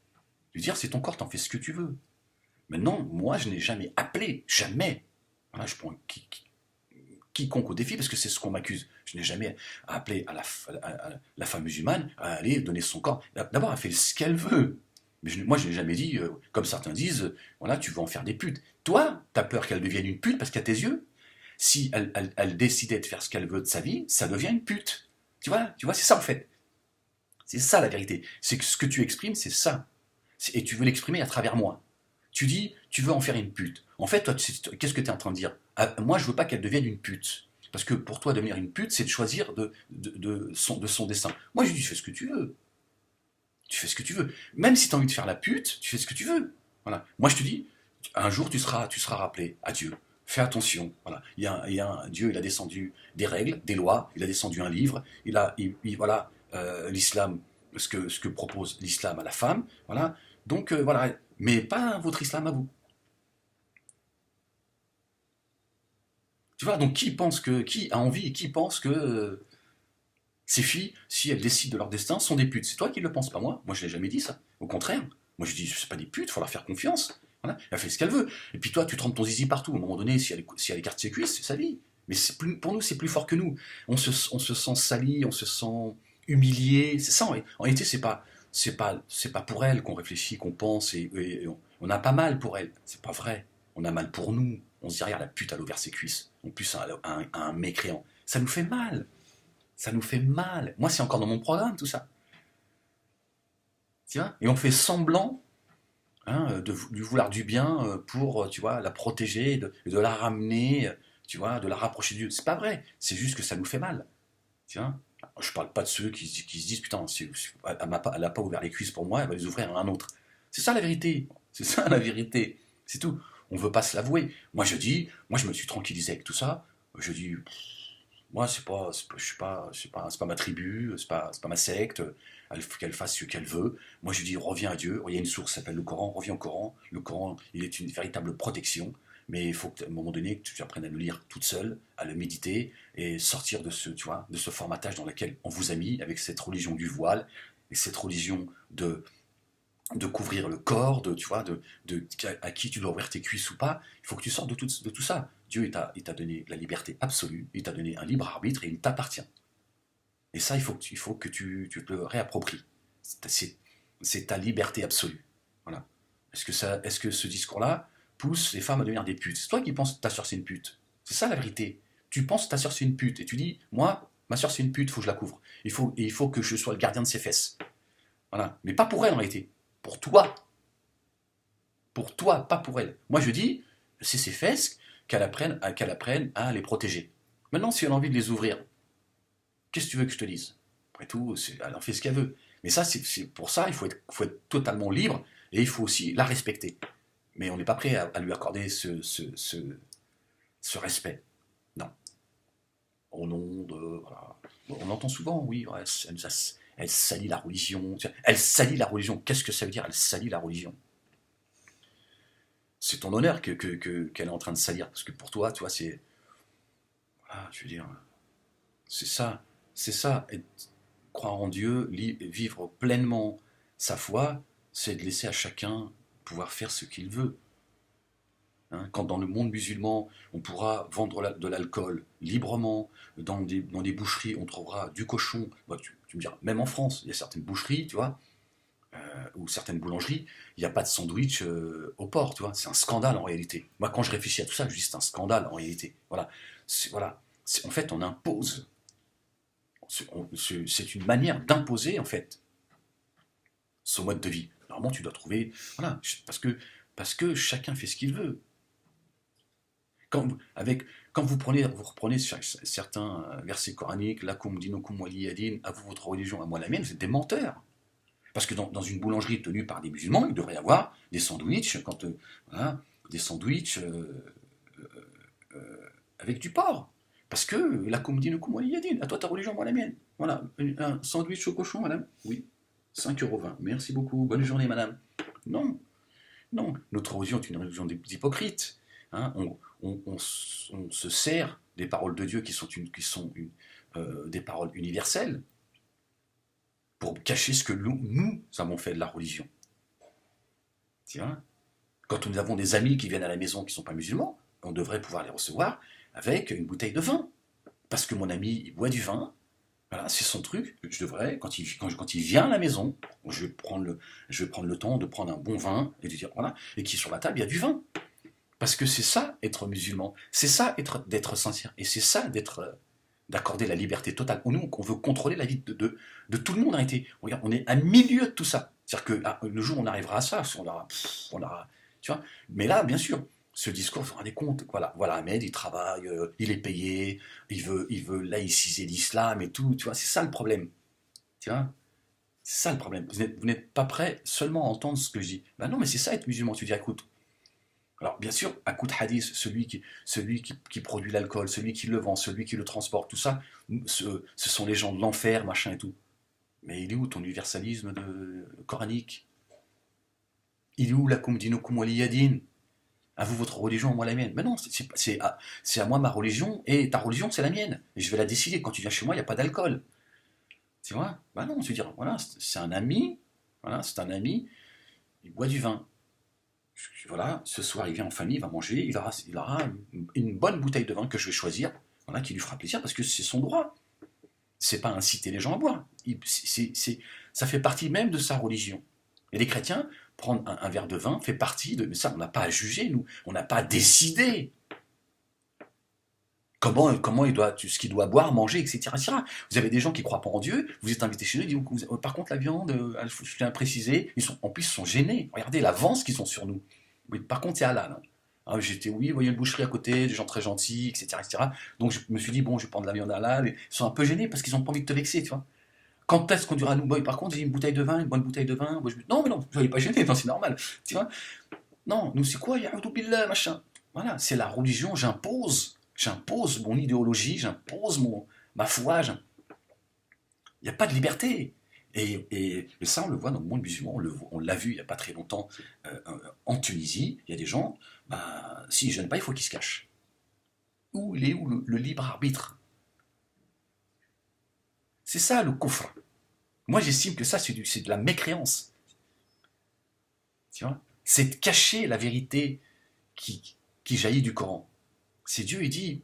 Lui dire, c'est ton corps, t'en fais ce que tu veux. Maintenant, moi, je n'ai jamais appelé, jamais. Voilà, je prends quiconque au défi, parce que c'est ce qu'on m'accuse. Je n'ai jamais appelé à la femme musulmane à aller donner son corps. D'abord, elle fait ce qu'elle veut. Mais moi, je n'ai jamais dit, comme certains disent, voilà, tu veux en faire des putes. Toi, t'as peur qu'elle devienne une pute parce qu'à tes yeux, si elle décidait de faire ce qu'elle veut de sa vie, ça devient une pute. Tu vois, c'est ça en fait. C'est ça la vérité. C'est que ce que tu exprimes, c'est ça. Et tu veux l'exprimer à travers moi. Tu dis, tu veux en faire une pute. En fait, toi, qu'est-ce que tu es en train de dire? Moi, je veux pas qu'elle devienne une pute. Parce que pour toi, devenir une pute, c'est de choisir de son destin. Moi, je dis, fais ce que tu veux. Tu fais ce que tu veux. Même si tu as envie de faire la pute, tu fais ce que tu veux. Voilà. Moi, je te dis, un jour, tu seras rappelé à Dieu. Fais attention. Voilà. Dieu, il a descendu des règles, des lois, il a descendu un livre, voilà, l'islam, ce que propose l'islam à la femme. Voilà. Donc, voilà. Mais pas votre islam à vous. Tu vois, donc qui a envie, qui pense que ces filles, si elles décident de leur destin, sont des putes? C'est toi qui le penses, pas moi. Moi, je l'ai jamais dit ça. Au contraire. Moi, je dis, c'est pas des putes, faut leur faire confiance. Voilà. Elle fait ce qu'elle veut. Et puis toi, tu te rends ton zizi partout. À un moment donné, si elle écarte ses cuisses, c'est sa vie. Mais pour nous, c'est plus fort que nous. On se sent sali, on se sent humilié. C'est ça. En réalité, c'est pas pour elle qu'on réfléchit, qu'on pense, et on a pas mal pour elle. C'est pas vrai. On a mal pour nous. On se dit, regarde, la pute, elle a ouvert ses cuisses. En plus, un mécréant. Ça nous fait mal. Ça nous fait mal. Moi, c'est encore dans mon programme, tout ça. Tu vois. Et on fait semblant, hein, de lui vouloir du bien pour, tu vois, la protéger, de la ramener, tu vois, de la rapprocher de Dieu. C'est pas vrai. C'est juste que ça nous fait mal. Tu vois. Je parle pas de ceux qui se disent, putain, elle a pas ouvert les cuisses pour moi, elle va les ouvrir à un autre. C'est ça la vérité. C'est ça la vérité. C'est tout. On veut pas se l'avouer. Moi, je me suis tranquillisé avec tout ça. Je dis, moi, c'est pas ma tribu, c'est pas ma secte. Qu'elle fasse ce qu'elle veut. Moi, je dis, reviens à Dieu. Il y a une source qui s'appelle le Coran. Reviens au Coran. Le Coran, il est une véritable protection. Mais il faut qu'à un moment donné, que tu apprennes à le lire toute seule, à le méditer et sortir de tu vois, de ce formatage dans lequel on vous a mis avec cette religion du voile et cette religion de couvrir le corps, tu vois, à qui tu dois ouvrir tes cuisses ou pas. Il faut que tu sortes de tout ça. Dieu, il t'a donné la liberté absolue, il t'a donné un libre arbitre et il t'appartient. Et ça, il faut que tu te le réappropries. C'est ta liberté absolue. Voilà. Est-ce que ce discours-là pousse les femmes à devenir des putes? C'est toi qui penses que ta soeur c'est une pute. C'est ça la vérité. Tu penses que ta soeur c'est une pute et tu dis, moi, ma soeur c'est une pute, il faut que je la couvre. Il faut que je sois le gardien de ses fesses. Voilà. Mais pas pour elle en réalité. Pour toi. Pour toi, pas pour elle. Moi je dis, c'est ses fesses qu'elle apprenne à les protéger. Maintenant, si elle a envie de les ouvrir, qu'est-ce que tu veux que je te dise? Après tout, elle en fait ce qu'elle veut. Mais ça, pour ça, faut être totalement libre et il faut aussi la respecter. Mais on n'est pas prêt à lui accorder ce respect. Non. Au nom de... Voilà. On entend souvent, oui, ouais, elle salit la religion. Elle salit la religion. Qu'est-ce que ça veut dire, elle salit la religion? C'est ton honneur qu'elle est en train de salir. Parce que pour toi, tu vois, c'est. Voilà, je veux dire, c'est ça. C'est ça. Croire en Dieu, vivre pleinement sa foi, c'est de laisser à chacun pouvoir faire ce qu'il veut. Hein, quand dans le monde musulman, on pourra vendre de l'alcool librement, dans des boucheries, on trouvera du cochon. Bah, tu me diras, même en France, il y a certaines boucheries, tu vois, ou certaines boulangeries, il n'y a pas de sandwich au porc, tu vois. C'est un scandale en réalité. Moi, quand je réfléchis à tout ça, je dis c'est un scandale en réalité. Voilà. Voilà. En fait, on impose. C'est une manière d'imposer, en fait, son mode de vie. Normalement, tu dois trouver. Voilà. Parce que chacun fait ce qu'il veut. Quand vous reprenez certains versets coraniques, lakum dinukum waliyadin, à vous votre religion, à moi la mienne, vous êtes des menteurs. Parce que dans une boulangerie tenue par des musulmans, il devrait y avoir des sandwichs, voilà, des sandwichs avec du porc. Parce que lakum dinukum waliyadin, à toi ta religion, moi la mienne. Voilà, un sandwich au cochon, madame. Oui, 5,20 €. Merci beaucoup, bonne journée, madame. Non, non, notre religion est une religion d'hypocrites. Hein, on se sert des paroles de Dieu qui sont des paroles universelles pour cacher ce que nous avons fait de la religion. Tiens, quand nous avons des amis qui viennent à la maison qui ne sont pas musulmans, on devrait pouvoir les recevoir avec une bouteille de vin. Parce que mon ami, il boit du vin, voilà, c'est son truc. Je devrais, quand il vient à la maison, je vais prendre le temps de prendre un bon vin et de dire, voilà, et qui sur la table, il y a du vin. Parce que c'est ça, être musulman. C'est ça, d'être sincère. Et c'est ça, d'accorder la liberté totale. Nous, on veut contrôler la vie de tout le monde. Regarde, on est à milieu de tout ça. C'est-à-dire que le jour où on arrivera à ça, on aura, tu vois. Mais là, bien sûr, ce discours, vous vous rendez compte, voilà, Ahmed, il travaille, il est payé, il veut laïciser l'islam et tout, tu vois. C'est ça le problème. Tu vois. C'est ça le problème. Vous n'êtes pas prêt seulement à entendre ce que je dis. Ben non, mais c'est ça être musulman. Tu dis, écoute, alors, bien sûr, à coup de hadith, celui qui produit l'alcool, celui qui le vend, celui qui le transporte, tout ça, ce sont les gens de l'enfer, machin et tout. Mais il est où ton universalisme coranique? Il est où lakum dinukum waliyadin? À vous votre religion, à moi la mienne. Mais non, c'est à moi ma religion, et ta religion, c'est la mienne. Et je vais la décider. Quand tu viens chez moi, il n'y a pas d'alcool. Tu vois? Ben non, tu veux dire, voilà, c'est un ami, voilà, c'est un ami, il boit du vin. Voilà, ce soir il vient en famille, il va manger, il aura une bonne bouteille de vin que je vais choisir, voilà, qui lui fera plaisir parce que c'est son droit. C'est pas inciter les gens à boire. Ça fait partie même de sa religion. Et les chrétiens, prendre un verre de vin fait partie de. Mais ça, on n'a pas à juger, nous. On n'a pas à décider comment ce qu'il doit boire, manger, etc., etc. Vous avez des gens qui croient pas en Dieu, vous êtes invités chez eux, ils disent, par contre la viande, je tiens à préciser, en plus ils sont gênés. Regardez l'avance qu'ils ont sur nous. Oui, par contre c'est halal. Hein. Ah, oui, vous voyez une boucherie à côté, des gens très gentils, etc., etc. Donc je me suis dit, bon, je vais prendre de la viande halal. Ils sont un peu gênés parce qu'ils n'ont pas envie de te vexer, tu vois. Quand est-ce qu'on dira, nous, boy, par contre, j'ai une bouteille de vin, une bonne bouteille de vin. Non, mais non, soyez pas gênés, non, c'est normal, tu vois. Non, nous c'est quoi, ya'oudou billah, machin. Voilà, c'est la religion, J'impose mon idéologie, ma foi. Il n'y a pas de liberté. Et ça, on le voit dans le monde musulman. On l'a vu il n'y a pas très longtemps en Tunisie. Il y a des gens, s'ils ne jeûnent pas, il faut qu'ils se cachent. Où le libre arbitre? C'est ça le kufr. Moi, j'estime que ça, c'est de la mécréance. Tu vois? C'est de cacher la vérité qui jaillit du Coran. C'est Dieu, il dit,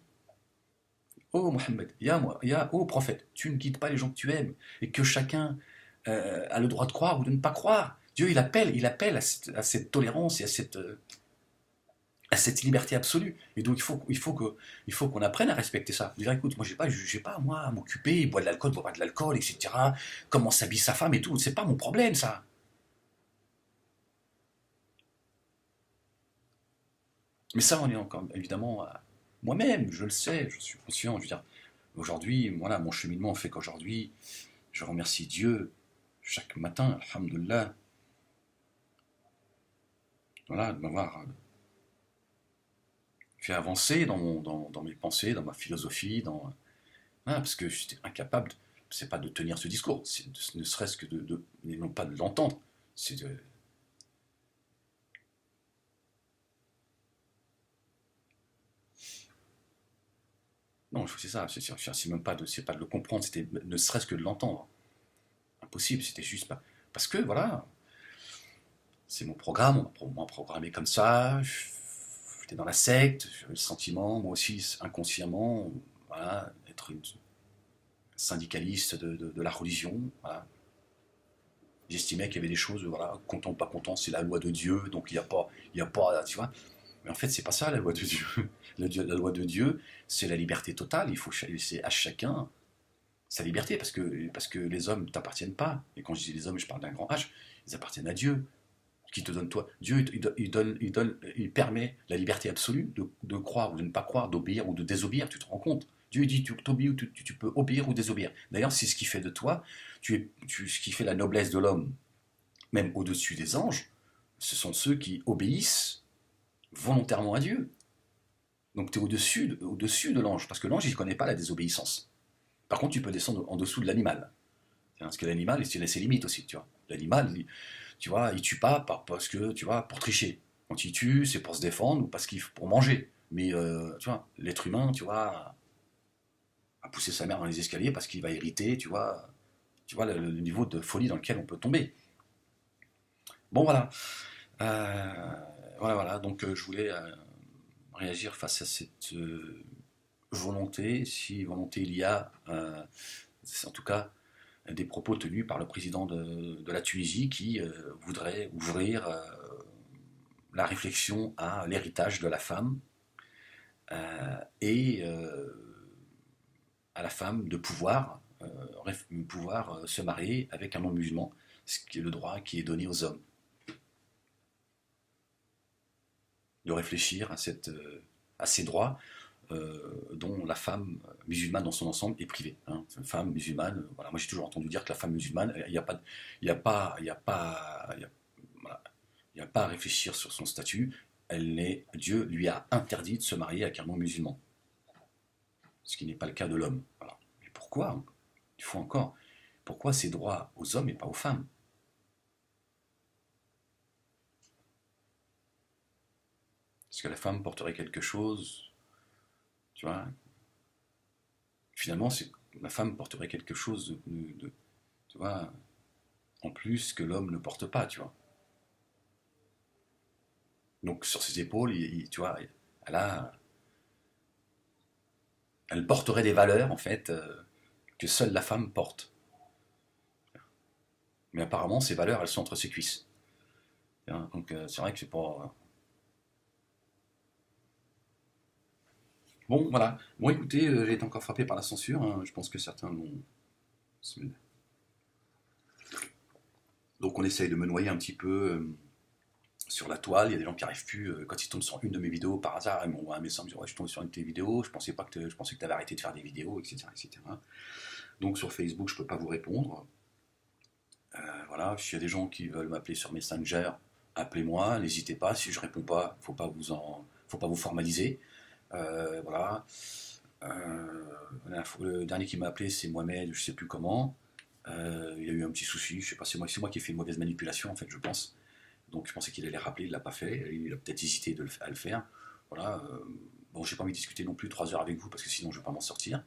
oh Mohammed, oh prophète, tu ne guides pas les gens que tu aimes, et que chacun a le droit de croire ou de ne pas croire. Dieu, il appelle à cette tolérance et à cette liberté absolue. Et donc, il faut qu'on apprenne à respecter ça. Dire, écoute, moi, j'ai pas moi, à m'occuper, il boit de l'alcool, boit pas de l'alcool, etc. Comment s'habille sa femme et tout, c'est pas mon problème, ça. Mais ça, on est encore, évidemment, moi-même, je le sais, je suis conscient. Je veux dire, aujourd'hui, voilà, mon cheminement fait qu'aujourd'hui, je remercie Dieu chaque matin, alhamdoulilah, voilà, de m'avoir fait avancer dans mes pensées, dans ma philosophie, dans Voilà, parce que j'étais incapable, c'est pas de tenir ce discours, ne serait-ce que non pas de l'entendre, c'est de... Non, c'est ça, c'est même pas c'est pas de le comprendre, c'était ne serait-ce que de l'entendre. Impossible, c'était juste pas. Parce que voilà, c'est mon programme, on m'a programmé comme ça, j'étais dans la secte, j'avais le sentiment, moi aussi inconsciemment, voilà, être une syndicaliste de la religion, voilà. J'estimais qu'il y avait des choses, voilà, content ou pas content, c'est la loi de Dieu, donc il y a pas, tu vois. Mais en fait, c'est pas ça la loi de Dieu. La loi de Dieu, c'est la liberté totale. Il faut laisser à chacun sa liberté, parce que les hommes ne t'appartiennent pas. Et quand je dis les hommes, je parle d'un grand H, ils appartiennent à Dieu, qui te donne toi. Dieu, il permet la liberté absolue de croire ou de ne pas croire, d'obéir ou de désobéir, tu te rends compte. Dieu dit tu t'obéis ou tu peux obéir ou désobéir. D'ailleurs, c'est ce qui fait de toi, ce qui fait la noblesse de l'homme, même au-dessus des anges, ce sont ceux qui obéissent volontairement à Dieu. Donc tu es au-dessus de l'ange, parce que l'ange, il ne connaît pas la désobéissance. Par contre, tu peux descendre en dessous de l'animal. Parce que l'animal, il a ses limites aussi, tu vois. L'animal, tu vois, il tue pas parce que, tu vois, pour tricher. Quand il tue, c'est pour se défendre ou parce pour manger. Mais, tu vois, l'être humain, tu vois, a poussé sa mère dans les escaliers parce qu'il va hériter, tu vois le niveau de folie dans lequel on peut tomber. Bon, voilà. Euh, voilà. Donc, je voulais réagir face à cette volonté, si volonté il y a, c'est en tout cas des propos tenus par le président de la Tunisie qui voudrait ouvrir la réflexion à l'héritage de la femme et à la femme de pouvoir se marier avec un non-musulman, ce qui est le droit qui est donné aux hommes. De réfléchir à ces droits dont la femme musulmane dans son ensemble est privée. Hein. Une femme musulmane, voilà, moi j'ai toujours entendu dire que la femme musulmane, il n'y a pas, il y a pas, il y a pas, il y a, voilà, il y a pas à réfléchir sur son statut. Dieu lui a interdit de se marier avec un non-musulman, ce qui n'est pas le cas de l'homme. Voilà. Mais pourquoi? Il faut encore. Pourquoi ces droits aux hommes et pas aux femmes? Est-ce que la femme porterait quelque chose, tu vois? Finalement, la femme porterait quelque chose tu vois, en plus que l'homme ne porte pas, tu vois. Donc sur ses épaules, tu vois, elle a, elle porterait des valeurs en fait que seule la femme porte. Mais apparemment, ces valeurs, elles sont entre ses cuisses. Hein, donc c'est vrai que c'est pas. Bon, voilà. Bon, écoutez, j'ai été encore frappé par la censure. Hein. Je pense que certains l'ont. Donc on essaye de me noyer un petit peu sur la toile. Il y a des gens qui n'arrivent plus, quand ils tombent sur une de mes vidéos par hasard, ils m'envoient un message, ils me disent ouais, je suis tombé sur une de tes vidéos, je pensais que tu avais arrêté de faire des vidéos, etc., etc. Donc sur Facebook, je ne peux pas vous répondre. Voilà, s'il y a des gens qui veulent m'appeler sur Messenger, appelez-moi, n'hésitez pas. Si je ne réponds pas, faut pas vous formaliser. Voilà. Le dernier qui m'a appelé, c'est Mohamed, je ne sais plus comment. Il y a eu un petit souci, je sais pas, c'est moi qui ai fait une mauvaise manipulation en fait, je pense. Donc je pensais qu'il allait rappeler, il l'a pas fait, il a peut-être hésité à le faire. Voilà. Bon, j'ai pas envie de discuter non plus 3 heures avec vous parce que sinon je vais pas m'en sortir.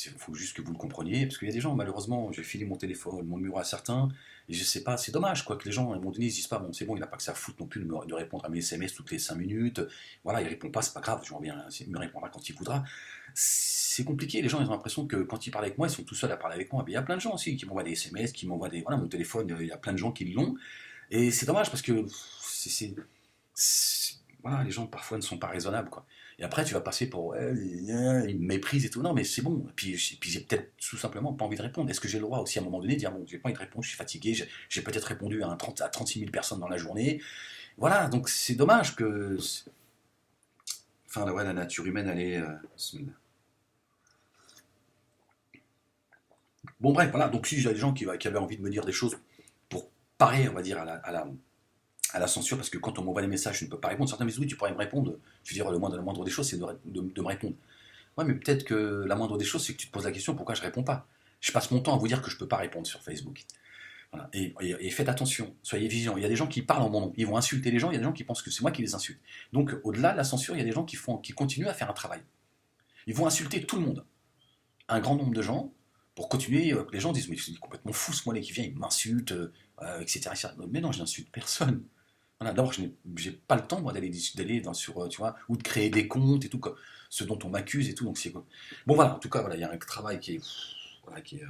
Il faut juste que vous le compreniez, parce qu'il y a des gens, malheureusement, j'ai filé mon téléphone, mon numéro à certains, et je sais pas, c'est dommage, quoi, que les gens, à un moment donné, ils se disent pas, bon, c'est bon, il n'a pas que ça à foutre non plus de répondre à mes SMS toutes les 5 minutes, voilà, il répond pas, c'est pas grave, je reviens, il me répondra quand il voudra. C'est compliqué, les gens, ils ont l'impression que quand ils parlent avec moi, ils sont tout seuls à parler avec moi. Mais il y a plein de gens aussi qui m'envoient des SMS, qui m'envoient des. Voilà, mon téléphone, il y a plein de gens qui l'ont, et c'est dommage parce que voilà, les gens parfois ne sont pas raisonnables, quoi. Et après, tu vas passer pour ouais, ils me méprisent et tout. Non, mais c'est bon. Et puis j'ai peut-être tout simplement pas envie de répondre. Est-ce que j'ai le droit aussi à un moment donné de dire bon, j'ai pas envie de répondre, je suis fatigué, j'ai peut-être répondu à 36 000 personnes dans la journée. Voilà, donc c'est dommage que. Enfin, ouais, la nature humaine, elle est. Bon, bref, voilà. Donc, si j'ai des gens qui avaient envie de me dire des choses pour parer, on va dire, à la censure, parce que quand on m'envoie des messages, je ne peux pas répondre. Certains me disent oui, tu pourrais me répondre. Je veux dire, le moindre des choses, c'est de me répondre. Ouais, mais peut-être que la moindre des choses, c'est que tu te poses la question pourquoi je réponds pas. Je passe mon temps à vous dire que je peux pas répondre sur Facebook. Voilà. Et faites attention, soyez vigilants. Il y a des gens qui parlent en mon nom, ils vont insulter les gens, il y a des gens qui pensent que c'est moi qui les insulte. Donc, au-delà de la censure, il y a des gens qui continuent à faire un travail. Ils vont insulter tout le monde, un grand nombre de gens, pour continuer. Les gens disent, mais c'est complètement fou ce mois-là qui vient, il m'insulte, etc., etc. Mais non, je n'insulte personne. Voilà, d'abord, je n'ai pas le temps, moi, d'aller sur, tu vois, ou de créer des comptes et tout, quoi, ce dont on m'accuse et tout, donc c'est quoi. Bon, voilà, en tout cas, voilà, il y a un travail qui est. Voilà, qui est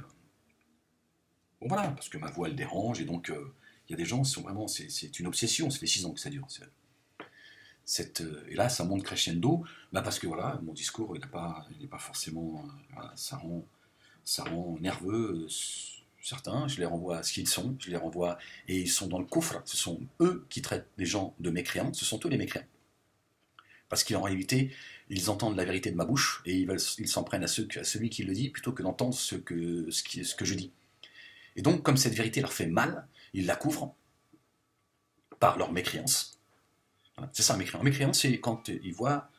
bon, voilà, parce que ma voix, elle dérange, et donc, il y a des gens qui sont vraiment. C'est une obsession, ça fait 6 ans que ça dure. Et là, ça monte crescendo, bah parce que voilà, mon discours, il n'est pas forcément. Voilà, ça rend nerveux certains, je les renvoie à ce qu'ils sont, je les renvoie, et ils sont dans le coffre, ce sont eux qui traitent les gens de mécréants, ce sont eux les mécréants. Parce qu'en réalité, ils entendent la vérité de ma bouche, et ils s'en prennent à celui qui le dit, plutôt que d'entendre ce que je dis. Et donc, comme cette vérité leur fait mal, ils la couvrent par leur mécréance. Voilà. C'est ça un mécréant. Un mécréant, c'est quand il voit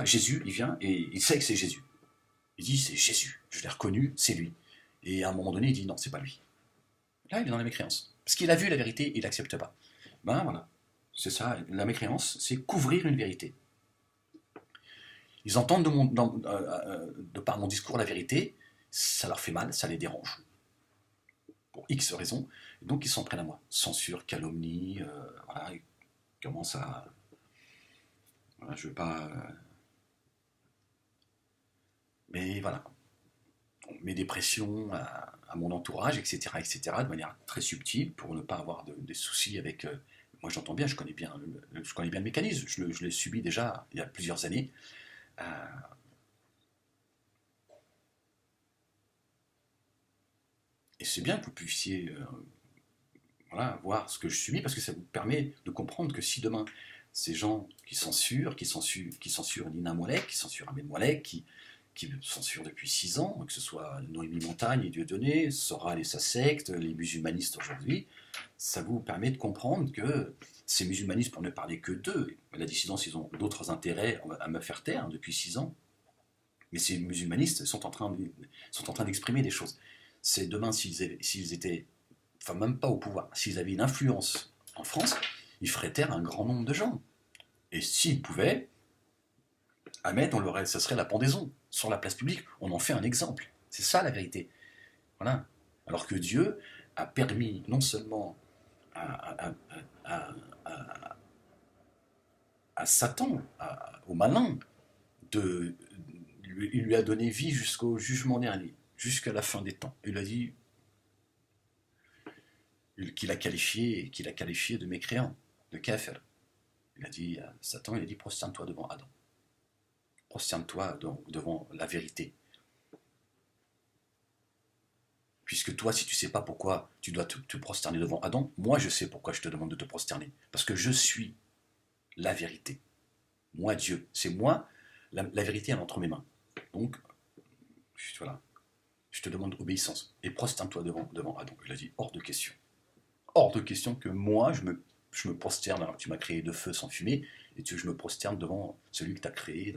Jésus, il vient, et il sait que c'est Jésus. Il dit, c'est Jésus, je l'ai reconnu, c'est lui. Et à un moment donné, il dit, non, c'est pas lui. Là, il est dans la mécréance. Parce qu'il a vu la vérité, il n'accepte pas. Ben voilà, c'est ça, la mécréance, c'est couvrir une vérité. Ils entendent de par mon discours la vérité, ça leur fait mal, ça les dérange. Pour X raisons, donc ils s'en prennent à moi. Censure, calomnie, voilà, ils commencent à... Voilà, je veux pas... mais voilà, on met des pressions à mon entourage, etc., etc., de manière très subtile, pour ne pas avoir des soucis avec... moi j'entends bien, je connais bien le mécanisme, je l'ai subi déjà il y a plusieurs années. Et c'est bien que vous puissiez voilà, voir ce que je subis, parce que ça vous permet de comprendre que si demain, ces gens qui censurent Nina Mollek, qui censurent Ahmed Mollek, qui censurent depuis 6 ans, que ce soit Noémie Montagne et Dieudonné, Soral et sa secte, les musulmanistes aujourd'hui, ça vous permet de comprendre que ces musulmanistes, pour ne parler que d'eux, la dissidence, ils ont d'autres intérêts à me faire taire depuis 6 ans, mais ces musulmanistes sont en train d'exprimer des choses. C'est demain, s'ils étaient, enfin même pas au pouvoir, s'ils avaient une influence en France, ils feraient taire un grand nombre de gens. Et s'ils pouvaient, Ahmed, ça serait la pendaison. Sur la place publique, on en fait un exemple. C'est ça la vérité. Voilà. Alors que Dieu a permis non seulement à Satan, au malin, il lui a donné vie jusqu'au jugement dernier, jusqu'à la fin des temps. Il a dit qu'il a qualifié de mécréant, de kafir. Il a dit à Satan, il a dit prosterne-toi devant Adam. Prosterne-toi devant la vérité. Puisque toi, si tu ne sais pas pourquoi tu dois te prosterner devant Adam, moi je sais pourquoi je te demande de te prosterner. Parce que je suis la vérité. Moi, Dieu. C'est moi, la vérité est entre mes mains. Donc, voilà. Je te demande obéissance. Et prosterne-toi devant Adam. Il a dit, hors de question. Hors de question que moi, je me prosterne. Alors, tu m'as créé de feu sans fumée, et je me prosterne devant celui que tu as créé.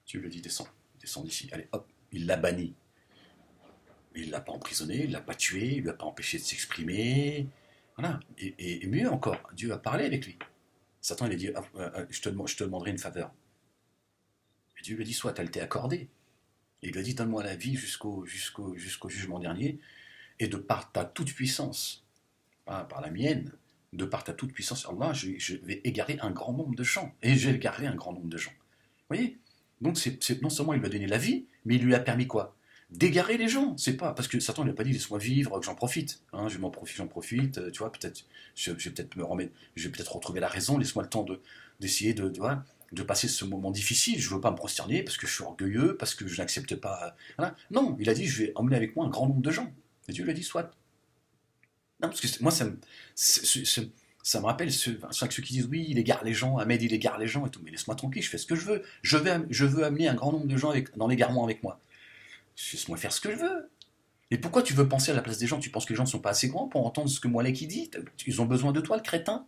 Dieu lui a dit, descends d'ici. Allez, hop. Il l'a banni. Il ne l'a pas emprisonné, il ne l'a pas tué, il ne lui a pas empêché de s'exprimer. Voilà. Et mieux encore, Dieu a parlé avec lui. Satan, il a dit, je te demanderai une faveur. Et Dieu lui a dit, soit elle t'est accordée. Et il lui a dit, donne-moi la vie jusqu'au jugement dernier, et de par ta toute puissance, par la mienne, de par ta toute puissance, Allah, je vais égarer un grand nombre de gens. Et j'ai égaré un grand nombre de gens. Vous voyez? Donc non seulement il lui a donné la vie, mais il lui a permis quoi? D'égarer les gens. C'est pas parce que Satan ne lui a pas dit laisse-moi vivre, que j'en profite. Hein, j'en profite. Tu vois, peut-être, je vais peut-être retrouver la raison. Laisse-moi le temps d'essayer de passer ce moment difficile. Je veux pas me prosterner parce que je suis orgueilleux, parce que je n'accepte pas. Voilà. Non, il a dit je vais emmener avec moi un grand nombre de gens. Et Dieu lui a dit soit. Non, parce que moi ça me rappelle ceux qui disent oui, il égare les gens, Ahmed il égare les gens et tout, mais laisse-moi tranquille, je fais ce que je veux. Je veux amener un grand nombre de gens dans l'égarement avec moi. Laisse-moi faire ce que je veux. Et pourquoi tu veux penser à la place des gens? Tu penses que les gens ne sont pas assez grands pour entendre ce que Mollek dit? Ils ont besoin de toi, le crétin.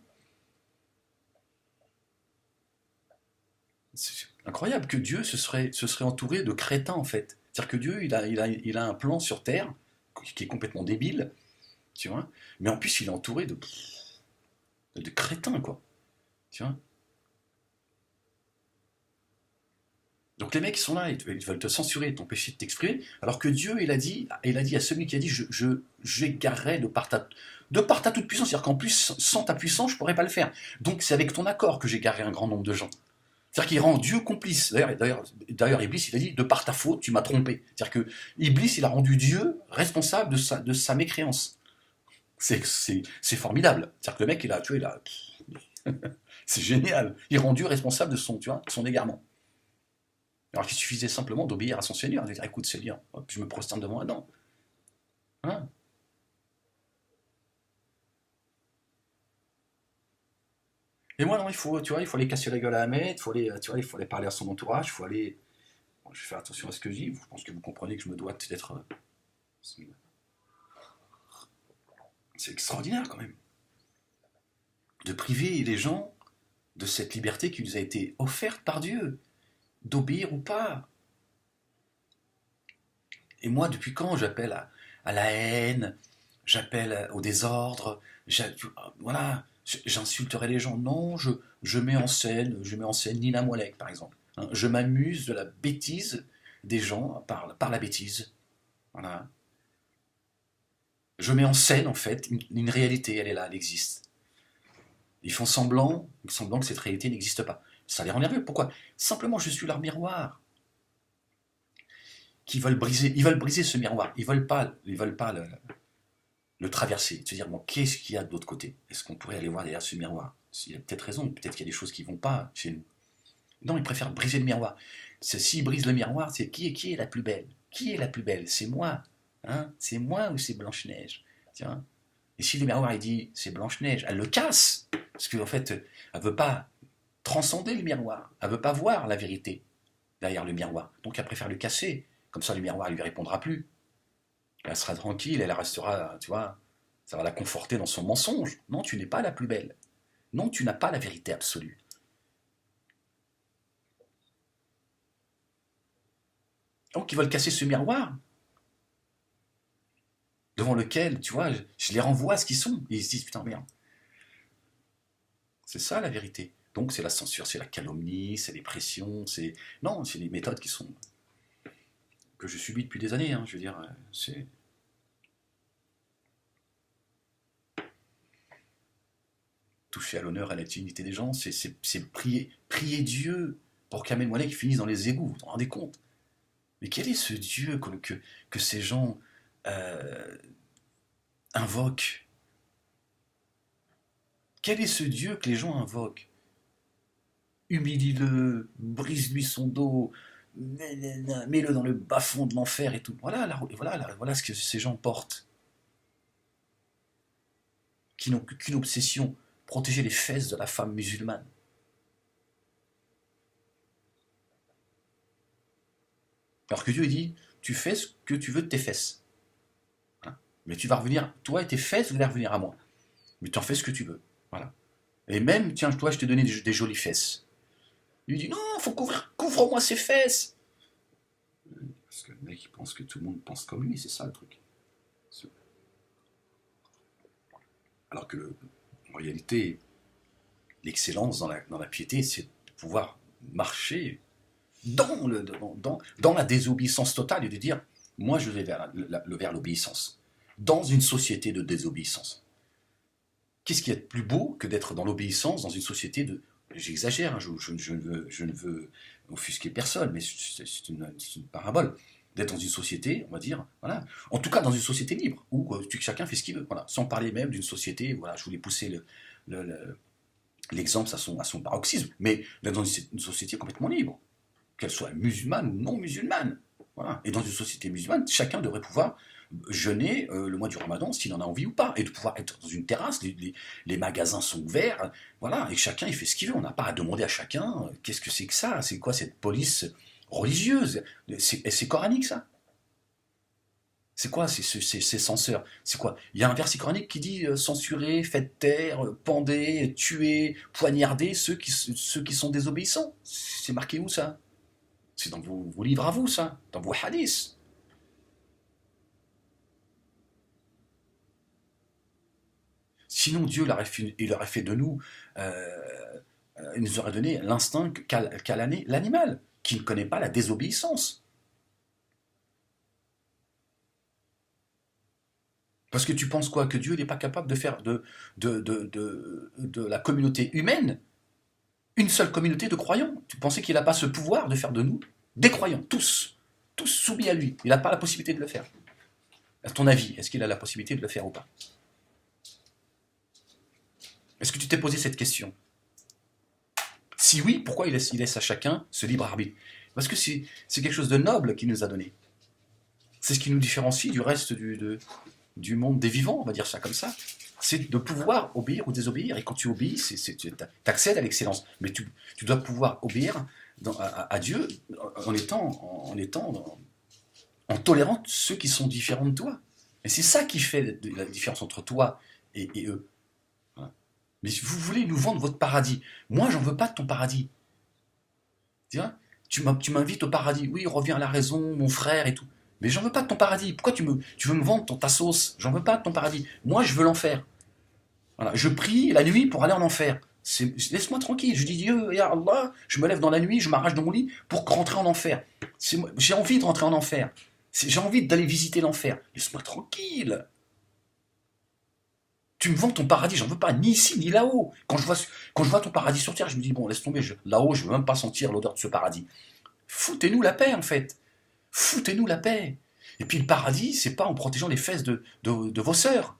C'est incroyable que Dieu se serait entouré de crétins, en fait. C'est-à-dire que Dieu, il a un plan sur Terre qui est complètement débile, tu vois, mais en plus, il est entouré de crétins, quoi. Tu vois. Donc les mecs qui sont là, ils veulent te censurer, t'empêcher de t'exprimer, alors que Dieu, il a dit à celui qui a dit, j'égarerai de par ta toute puissance, c'est-à-dire qu'en plus, sans ta puissance, je pourrais pas le faire. Donc c'est avec ton accord que j'égarerai un grand nombre de gens. C'est-à-dire qu'il rend Dieu complice. D'ailleurs, Iblis, il a dit, de par ta faute, tu m'as trompé. C'est-à-dire que Iblis, il a rendu Dieu responsable de sa mécréance. C'est formidable. C'est-à-dire que le mec, tu vois, c'est génial. Il rend Dieu responsable de tu vois, de son égarement. Alors qu'il suffisait simplement d'obéir à son Seigneur, de dire écoute Seigneur, hop, je me prosterne devant Adam. Hein. Et moi non, tu vois, il faut aller casser la gueule à Ahmed, il faut aller parler à son entourage, il faut aller. Bon, je vais faire attention à ce que je dis, je pense que vous comprenez que je me dois d'être. C'est extraordinaire quand même. De priver les gens de cette liberté qui nous a été offerte par Dieu, d'obéir ou pas. Et moi, depuis quand j'appelle à la haine, j'appelle au désordre, voilà, j'insulterai les gens. Non, je mets en scène Nina Moalek, par exemple. Hein, je m'amuse de la bêtise des gens par la bêtise. Voilà. Je mets en scène, en fait, une réalité, elle est là, elle existe. Ils font semblant que cette réalité n'existe pas. Ça les rend nerveux. Pourquoi? Simplement, je suis leur miroir. Ils veulent briser ce miroir. Ils veulent pas le traverser. Se dire, bon, qu'est-ce qu'il y a de l'autre côté? Est-ce qu'on pourrait aller voir derrière ce miroir? Il y a peut-être raison, peut-être qu'il y a des choses qui ne vont pas chez nous. Non, ils préfèrent briser le miroir. S'ils brisent le miroir, c'est qui est la plus belle? Qui est la plus belle? C'est moi. Hein? C'est moi ou c'est Blanche-Neige? Tiens. Et si le miroir il dit c'est Blanche-Neige, elle le casse. Parce qu'en fait, elle ne veut pas transcender le miroir. Elle ne veut pas voir la vérité derrière le miroir. Donc elle préfère le casser. Comme ça, le miroir ne lui répondra plus. Elle sera tranquille, elle restera, tu vois, ça va la conforter dans son mensonge. Non, tu n'es pas la plus belle. Non, tu n'as pas la vérité absolue. Donc ils veulent casser ce miroir devant lequel, tu vois, je les renvoie à ce qu'ils sont. Et ils se disent, putain, merde. C'est ça la vérité. Donc c'est la censure, c'est la calomnie, c'est les pressions, Non, c'est des méthodes que je subis depuis des années, hein, je veux dire, c'est... Toucher à l'honneur, à la dignité des gens, c'est prier Dieu pour qu'Amel Moalek finisse dans les égouts, vous vous rendez compte? Mais quel est ce Dieu que ces gens invoquent? Quel est ce Dieu que les gens invoquent? Humilie-le, brise-lui son dos, mets-le dans le bas-fond de l'enfer et tout. Voilà ce que ces gens portent. Qui n'ont qu'une obsession, protéger les fesses de la femme musulmane. Alors que Dieu dit, tu fais ce que tu veux de tes fesses. Hein? Mais tu vas revenir, toi et tes fesses, vous allez revenir à moi. Mais tu en fais ce que tu veux. Voilà. Et même, tiens, toi, je t'ai donné des jolies fesses. Il lui dit, non, faut couvre-moi ses fesses. Parce que le mec, il pense que tout le monde pense comme lui, c'est ça le truc. Alors que, en réalité, l'excellence dans la piété, c'est de pouvoir marcher dans la désobéissance totale et de dire, moi je vais vers l'obéissance, dans une société de désobéissance. Qu'est-ce qu'il y a de plus beau que d'être dans l'obéissance dans une société de... J'exagère, hein, je ne veux offusquer personne, mais c'est une parabole. D'être dans une société, on va dire, voilà, en tout cas dans une société libre, où chacun fait ce qu'il veut, voilà, sans parler même d'une société, voilà, je voulais pousser l'exemple à son paroxysme, mais d'être dans une société complètement libre, qu'elle soit musulmane ou non musulmane. Voilà. Et dans une société musulmane, chacun devrait pouvoir jeûner le mois du Ramadan s'il en a envie ou pas, et de pouvoir être dans une terrasse, les magasins sont ouverts, voilà, et chacun il fait ce qu'il veut. On n'a pas à demander à chacun qu'est-ce que c'est que ça, c'est quoi cette police religieuse, c'est coranique ça. C'est quoi ces censeurs? C'est quoi? Il y a un verset coranique qui dit censurer, faites taire, pendez, tuer, poignarder ceux qui sont désobéissants. C'est marqué où ça? C'est dans vos livres à vous, ça, dans vos hadiths. Sinon, Dieu il aurait fait de nous, il nous aurait donné l'instinct qu'a l'animal, qui ne connaît pas la désobéissance. Parce que tu penses quoi? Que Dieu n'est pas capable de faire de la communauté humaine une seule communauté de croyants? Tu pensais qu'il n'a pas ce pouvoir de faire de nous des croyants, tous soumis à lui? Il n'a pas la possibilité de le faire. À ton avis, est-ce qu'il a la possibilité de le faire ou pas? Est-ce que tu t'es posé cette question? Si oui, pourquoi il laisse à chacun ce libre arbitre? Parce que c'est quelque chose de noble qu'il nous a donné. C'est ce qui nous différencie du reste du monde des vivants, on va dire ça comme ça. C'est de pouvoir obéir ou désobéir. Et quand tu obéis, tu accèdes à l'excellence. Mais tu dois pouvoir obéir à Dieu en tolérant ceux qui sont différents de toi. Et c'est ça qui fait la différence entre toi et eux. Voilà. Mais si vous voulez nous vendre votre paradis, moi j'en veux pas de ton paradis. Tu m'invites au paradis, oui, reviens à la raison, mon frère et tout. Mais j'en veux pas de ton paradis. Pourquoi tu veux me vendre ta sauce? J'en veux pas de ton paradis. Moi, je veux l'enfer. Voilà. Je prie la nuit pour aller en enfer. Laisse-moi tranquille. Je dis Dieu, ya Allah, je me lève dans la nuit, je m'arrache de mon lit pour rentrer en enfer. J'ai envie de rentrer en enfer. J'ai envie d'aller visiter l'enfer. Laisse-moi tranquille. Tu me vends ton paradis, j'en veux pas, ni ici, ni là-haut. Quand je vois ton paradis sur terre, je me dis, bon, laisse tomber, là-haut, je veux même pas sentir l'odeur de ce paradis. Foutez-nous la paix, en fait. Foutez-nous la paix. Et puis le paradis, c'est pas en protégeant les fesses de vos sœurs.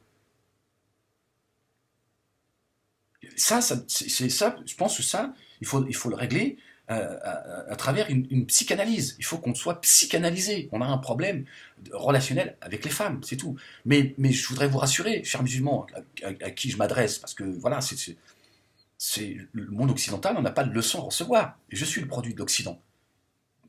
Ça, je pense que ça, il faut le régler à travers une psychanalyse. Il faut qu'on soit psychanalysé. On a un problème relationnel avec les femmes, c'est tout. Mais je voudrais vous rassurer, chers musulmans, à qui je m'adresse, parce que voilà, le monde occidental, on n'a pas de leçon à recevoir. Et je suis le produit de l'Occident.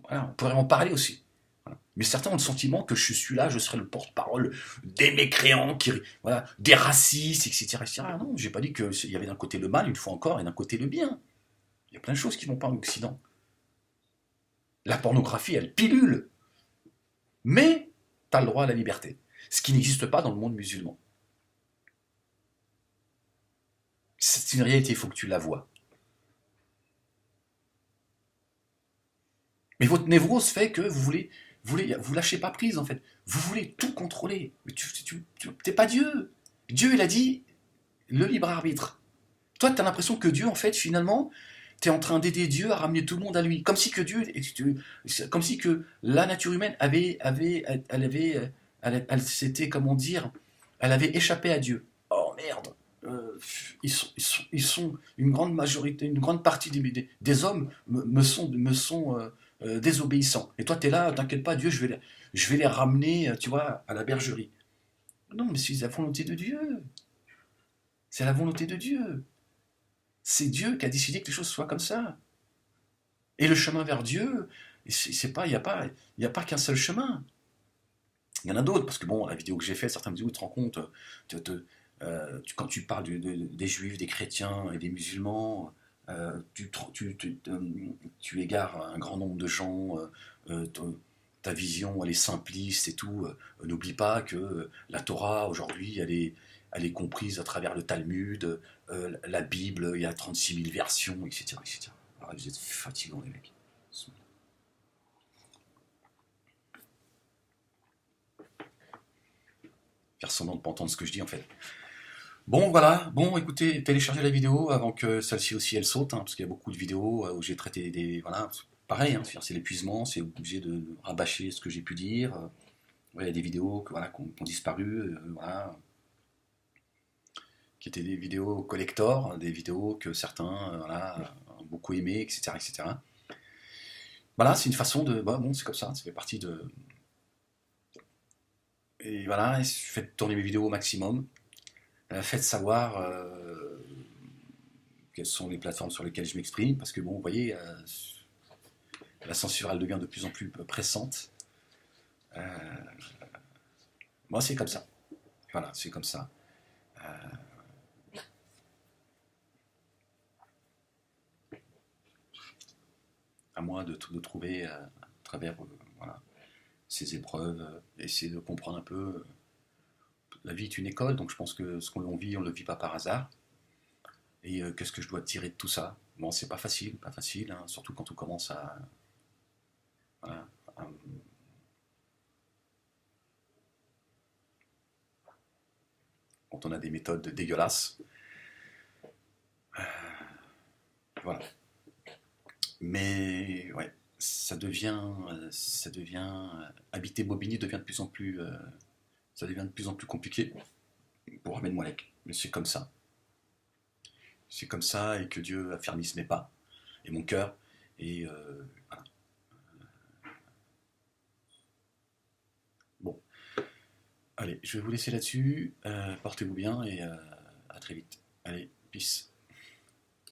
Voilà, on pourrait en parler aussi. Voilà. Mais certains ont le sentiment que je suis là, je serai le porte-parole des mécréants, voilà, des racistes, etc., etc. Non, j'ai pas dit qu'il y avait d'un côté le mal, une fois encore, et d'un côté le bien. Il y a plein de choses qui vont pas en Occident. La pornographie, elle pilule. Mais tu as le droit à la liberté. Ce qui n'existe pas dans le monde musulman. C'est une réalité, il faut que tu la vois. Mais votre névrose fait que vous lâchez pas prise en fait. Vous voulez tout contrôler. Mais t'es pas Dieu. Dieu, il a dit le libre arbitre. Toi, tu as l'impression que Dieu, en fait, finalement, tu es en train d'aider Dieu à ramener tout le monde à lui. Comme si que comme si que la nature humaine elle s'était, comment dire, elle avait échappé à Dieu. Oh merde. Ils sont une grande majorité, une grande partie des hommes me sont désobéissants. Et toi, tu es là, t'inquiète pas, Dieu, je vais les ramener, tu vois, à la bergerie. Non, mais c'est la volonté de Dieu. C'est la volonté de Dieu. C'est Dieu qui a décidé que les choses soient comme ça. Et le chemin vers Dieu, il n'y a pas qu'un seul chemin. Il y en a d'autres, parce que bon, la vidéo que j'ai faite, certaines vidéos, tu te rends compte, quand tu parles des juifs, des chrétiens et des musulmans, tu égares un grand nombre de gens, ta vision elle est simpliste et tout. N'oublie pas que la Torah aujourd'hui elle est comprise à travers le Talmud, la Bible, il y a 36 000 versions, etc. etc. Alors, vous êtes fatigants les mecs. Faire semblant de ne pas entendre ce que je dis en fait. Bon voilà, bon écoutez, téléchargez la vidéo avant que celle-ci aussi elle saute, hein, parce qu'il y a beaucoup de vidéos où j'ai traité des... Voilà, pareil, hein, c'est l'épuisement, c'est obligé de rabâcher ce que j'ai pu dire. Ouais, il y a des vidéos voilà, qui ont disparu, voilà, qui étaient des vidéos collector, des vidéos que certains voilà, ont beaucoup aimé, etc. etc. Voilà, c'est une façon de... Bah, bon, c'est comme ça fait partie de... Et voilà, faites tourner mes vidéos au maximum. Faites savoir quelles sont les plateformes sur lesquelles je m'exprime, parce que bon, vous voyez, la censure, elle devient de plus en plus pressante. Moi, c'est comme ça. Voilà, c'est comme ça. Euh, à moi de trouver à travers voilà, ces épreuves, essayer de comprendre un peu. La vie est une école, donc je pense que ce qu'on vit, on ne le vit pas par hasard. Et qu'est-ce que je dois tirer de tout ça? Bon, c'est pas facile, hein, surtout quand on commence voilà, à- quand on a des méthodes dégueulasses. Voilà. Mais ouais, habiter Bobigny devient de plus en plus, ça devient de plus en plus compliqué pour Ahmed Moalek. Mais c'est comme ça. C'est comme ça et que Dieu affermisse mes pas et mon cœur. Et voilà. Bon, allez, je vais vous laisser là-dessus. Portez-vous bien et à très vite. Allez, peace.